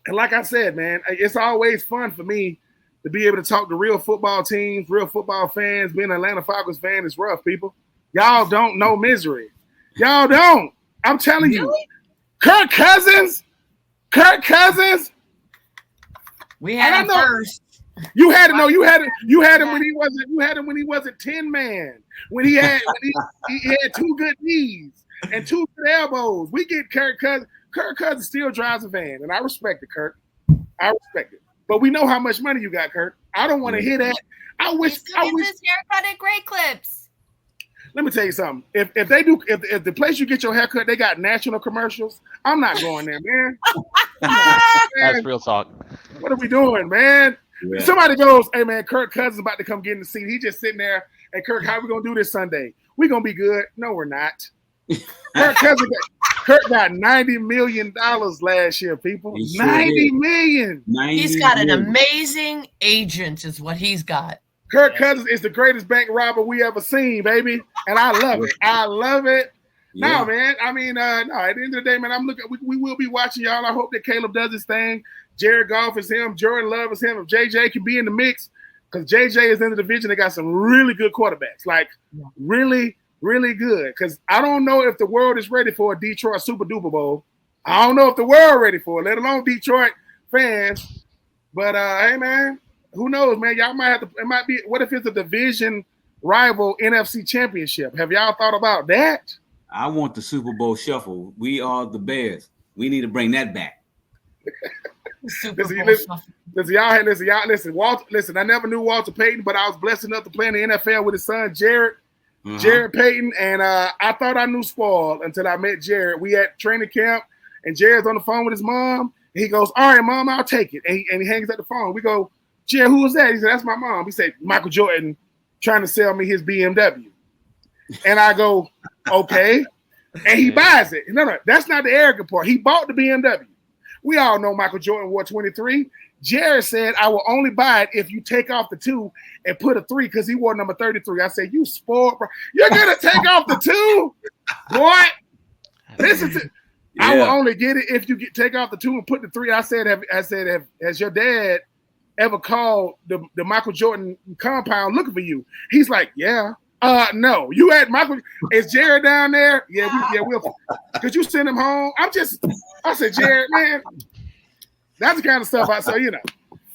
And like I said, man, it's always fun for me to be able to talk to real football teams, real football fans. Being an Atlanta Falcons fan is rough, people. Y'all don't know misery. Y'all don't. I'm telling you. Kirk Cousins. We had him first. You had to know. You had him when he wasn't 10 man. When he had two good knees and two good elbows. We get Kirk Cousins. Kirk Cousins still drives a van, and I respect it, Kirk. I respect it. But we know how much money you got, Kirk. I don't want to hear that. I wish his haircut at Great Clips. Let me tell you something. If the place you get your haircut, they got national commercials, I'm not going there, man. That's real talk. What are we doing, man? Yeah. Somebody goes, hey, man, Kirk Cousins about to come get in the seat. He just sitting there. Hey, Kirk, how we going to do this Sunday? We going to be good. No, we're not. Kirk got $90 million last year, people. $90 million. He's got an amazing agent is what he's got. Kirk Cousins is the greatest bank robber we ever seen, baby. And I love it. I love it. Yeah. No, man. I mean, no, at the end of the day, man, I'm looking. We will be watching y'all. I hope that Caleb does his thing. Jared Goff is him. Jordan Love is him. If JJ can be in the mix, because JJ is in the division, they got some really good quarterbacks. Like, really, really good. Because I don't know if the world is ready for a Detroit Super Duper Bowl. I don't know if the world ready for it, let alone Detroit fans. But, hey, man, who knows, man? Y'all might have to – it might be – what if it's a division rival NFC championship? Have y'all thought about that? I want the Super Bowl shuffle. We are the Bears. We need to bring that back. Listen, I never knew Walter Payton, but I was blessed enough to play in the NFL with his son, Jared Payton, and I thought I knew Spoil until I met Jared. We at training camp, and Jared's on the phone with his mom, and he goes, all right, Mom, I'll take it. And he hangs up the phone. We go, Jared, who was that? He said, that's my mom. He said, Michael Jordan trying to sell me his BMW. And I go, okay. And he buys it. No, that's not the arrogant part. He bought the BMW. We all know Michael Jordan wore 23. Jared said, I will only buy it if you take off the 2 and put a 3 because he wore number 33. I said, you spoiled, bro. You're going to take off the 2? Boy, listen to I will only get it if you take off the 2 and put the 3. I said, has your dad ever called the Michael Jordan compound looking for you? He's like, yeah. No, you had Michael. Is Jared down there? We'll. Could you send him home? I said, Jared, man, that's the kind of stuff I saw.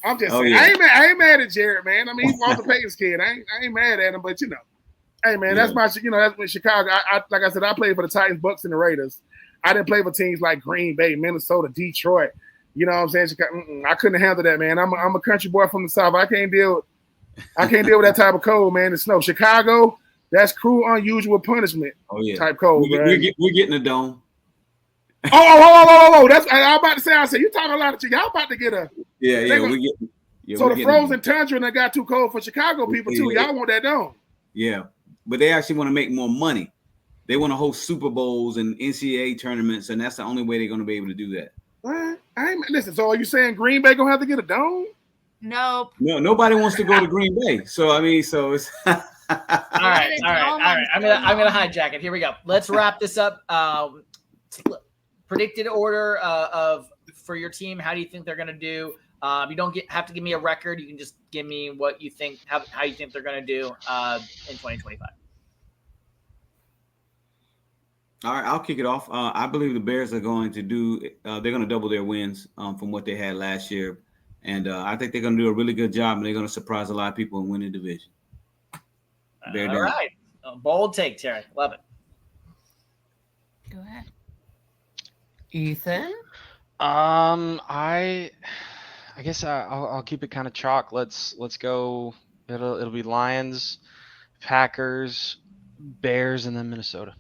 I'm just saying. Yeah. I ain't mad at Jared, man. I mean, he's Walter Payton's kid. I ain't mad at him, but hey, man, that's that's when Chicago. Like I said, I played for the Titans, Bucks, and the Raiders. I didn't play for teams like Green Bay, Minnesota, Detroit. You know what I'm saying? Chicago, I couldn't handle that, man. I'm a country boy from the South. I can't deal with that type of cold, man. The snow. Chicago, that's cruel, unusual punishment. Oh yeah, type cold. We're getting a dome. Oh! That's I'm about to say. I said you talking a lot of shit. Y'all about to get a so the frozen tundra that got too cold for Chicago people too. Y'all want that dome? Yeah, but they actually want to make more money. They want to host Super Bowls and NCAA tournaments, and that's the only way they're going to be able to do that. Listen. So are you saying Green Bay gonna have to get a dome? Nope. No, nobody wants to go to Green Bay. So I mean, so it's all right. I'm gonna hijack it. Here we go. Let's wrap this up. Predicted order for your team. How do you think they're gonna do? You don't have to give me a record. You can just give me what you think, how you think they're gonna do in 2025. All right, I'll kick it off. I believe the Bears are going to they're going to double their wins from what they had last year. And I think they're going to do a really good job, and they're going to surprise a lot of people and win the division. All right. Bold take, Terry. Love it. Go ahead. Ethan? I guess I'll keep it kind of chalk. Let's go. It'll be Lions, Packers, Bears, and then Minnesota.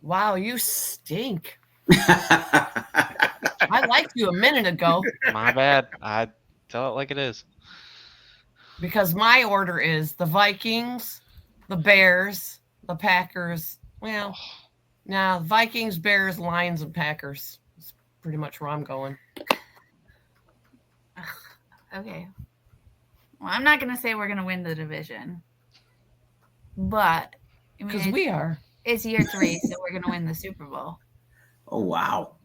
Wow, you stink. I liked you a minute ago. My bad. I tell it like it is. Because my order is the Vikings, the Bears, the Packers. Well, the Vikings, Bears, Lions, and Packers. That's pretty much where I'm going. Okay. Well, I'm not going to say we're going to win the division. But because we are. It's year 3, so we're going to win the Super Bowl. Oh, wow.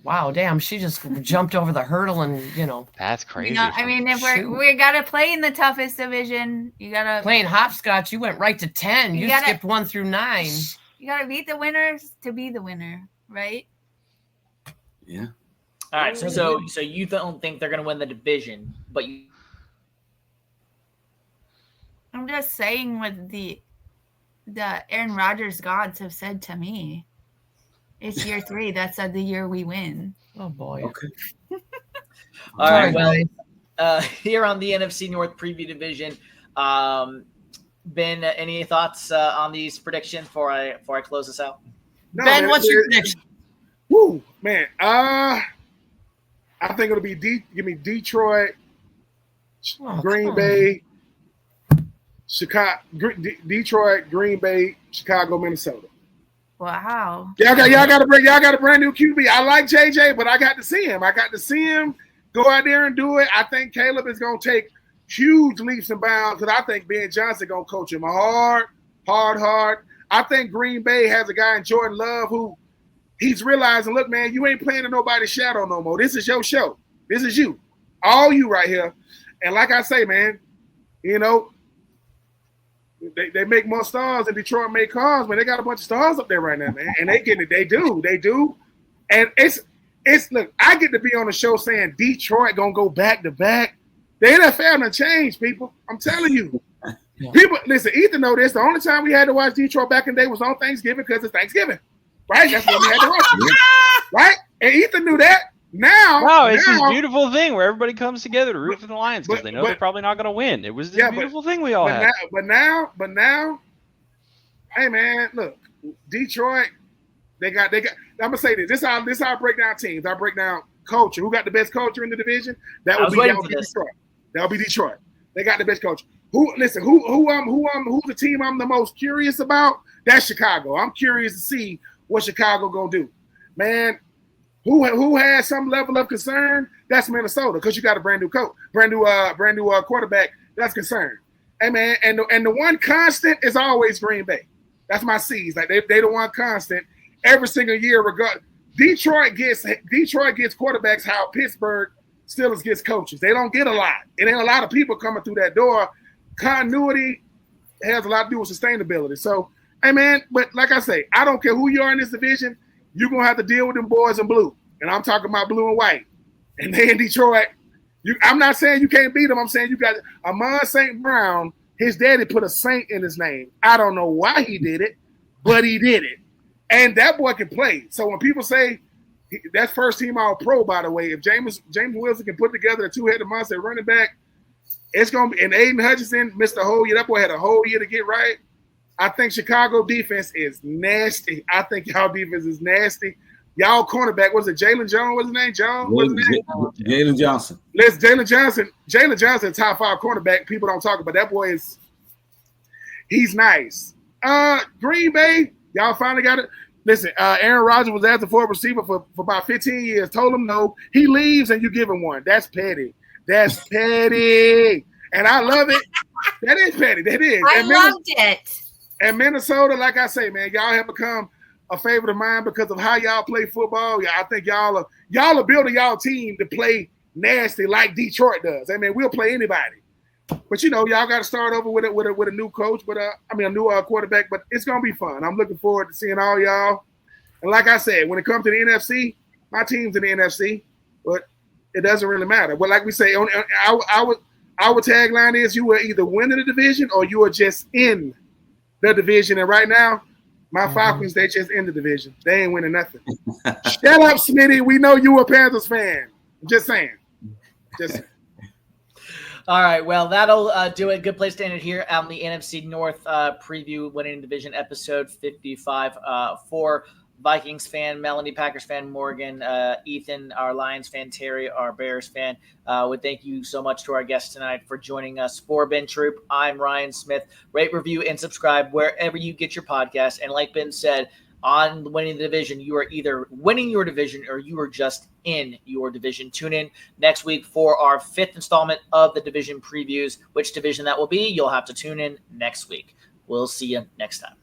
Wow, damn. She just jumped over the hurdle and, That's crazy. I mean, if we got to play in the toughest division, you got to. Playing hopscotch, you went right to 10. You skipped 1 through 9. You got to beat the winners to be the winner, right? Yeah. All right. So you don't think they're going to win the division, but you. I'm just saying what the Aaron Rodgers gods have said to me. It's year 3. That's the year we win. Oh boy. Okay. All right. Well, here on the NFC North preview division, Ben, any thoughts on these predictions before I close this out? No, Ben, man, what's your prediction? Woo, man. I think it'll be give me Detroit, Green Bay, Chicago, Detroit, Green Bay, Chicago, Minnesota. Wow. Y'all got a brand new QB. I like JJ, but I got to see him go out there and do it. I think Caleb is gonna take huge leaps and bounds because I think Ben Johnson gonna coach him hard. I think Green Bay has a guy in Jordan Love who he's realizing, look, man, you ain't playing in nobody's shadow no more. This is your show. This is you. All you right here. And like I say, man, they make more stars than Detroit make cars, man. They got a bunch of stars up there right now, man. And they get it. They do. And it's look, I get to be on the show saying Detroit gonna go back to back. The NFL done changed, people. I'm telling you. Yeah. People, listen, Ethan know this. The only time we had to watch Detroit back in the day was on Thanksgiving because it's Thanksgiving. Right? That's when we had to watch it. Right? And Ethan knew that. Now, it's this beautiful thing where everybody comes together to root for the Lions because they know they're probably not going to win. It was this beautiful thing we all had. But now, hey man, look, Detroit, they got. I'm gonna say this. This is how I break down teams. I break down culture. Who got the best culture in the division? That would be Detroit. That'll be Detroit. They got the best culture. Who's the team I'm the most curious about? That's Chicago. I'm curious to see what Chicago gonna do, man. Who has some level of concern? That's Minnesota because you got a brand new coach, brand new quarterback. That's concern. Hey man, and the one constant is always Green Bay. That's my C's. Like they the one constant every single year. Detroit gets quarterbacks how Pittsburgh Steelers gets coaches. They don't get a lot. It ain't a lot of people coming through that door. Continuity has a lot to do with sustainability. So, hey man, but like I say, I don't care who you are in this division. You're going to have to deal with them boys in blue. And I'm talking about blue and white. And they in Detroit, I'm not saying you can't beat him. I'm saying you got Amon St. Brown. His daddy put a Saint in his name. I don't know why he did it, but he did it. And that boy can play. So when people say that's first team all pro, by the way, if James Wilson can put together a two-headed monster at running back, it's going to be – and Aiden Hutchinson missed a whole year. That boy had a whole year to get right. I think Chicago defense is nasty. I think y'all defense is nasty. Y'all cornerback, was it Jalen Jones? What's his name? Jalen Johnson. Jalen Johnson, top 5 cornerback. People don't talk about that boy. He's nice. Green Bay, y'all finally got it. Listen, Aaron Rodgers was asking for a receiver for about 15 years. Told him no. He leaves and you give him one. That's petty. That's petty. And I love it. That is petty. That is. I loved it. And Minnesota, like I say, man, y'all have become a favorite of mine because of how y'all play football. Yeah, I think y'all are building y'all team to play nasty like Detroit does. I mean, we'll play anybody. But y'all got to start over with a new coach, but a new quarterback. But it's gonna be fun. I'm looking forward to seeing all y'all. And like I said, when it comes to the NFC, my team's in the NFC, but it doesn't really matter. But like we say, our tagline is: you are either winning the division or you are just in the division. And right now, my Falcons, they just in the division. They ain't winning nothing. Shut up, Smitty. We know you a Panthers fan. Just saying. All right, well, that'll do it. Good place to end it here on the NFC North preview winning division episode 55 for Vikings fan, Melanie, Packers fan, Morgan, Ethan, our Lions fan, Terry, our Bears fan. Would thank you so much to our guests tonight for joining us. For Ben Troupe, I'm Ryan Smith. Rate, review, and subscribe wherever you get your podcast. And like Ben said, on winning the division, you are either winning your division or you are just in your division. Tune in next week for our 5th installment of the division previews. Which division that will be, you'll have to tune in next week. We'll see you next time.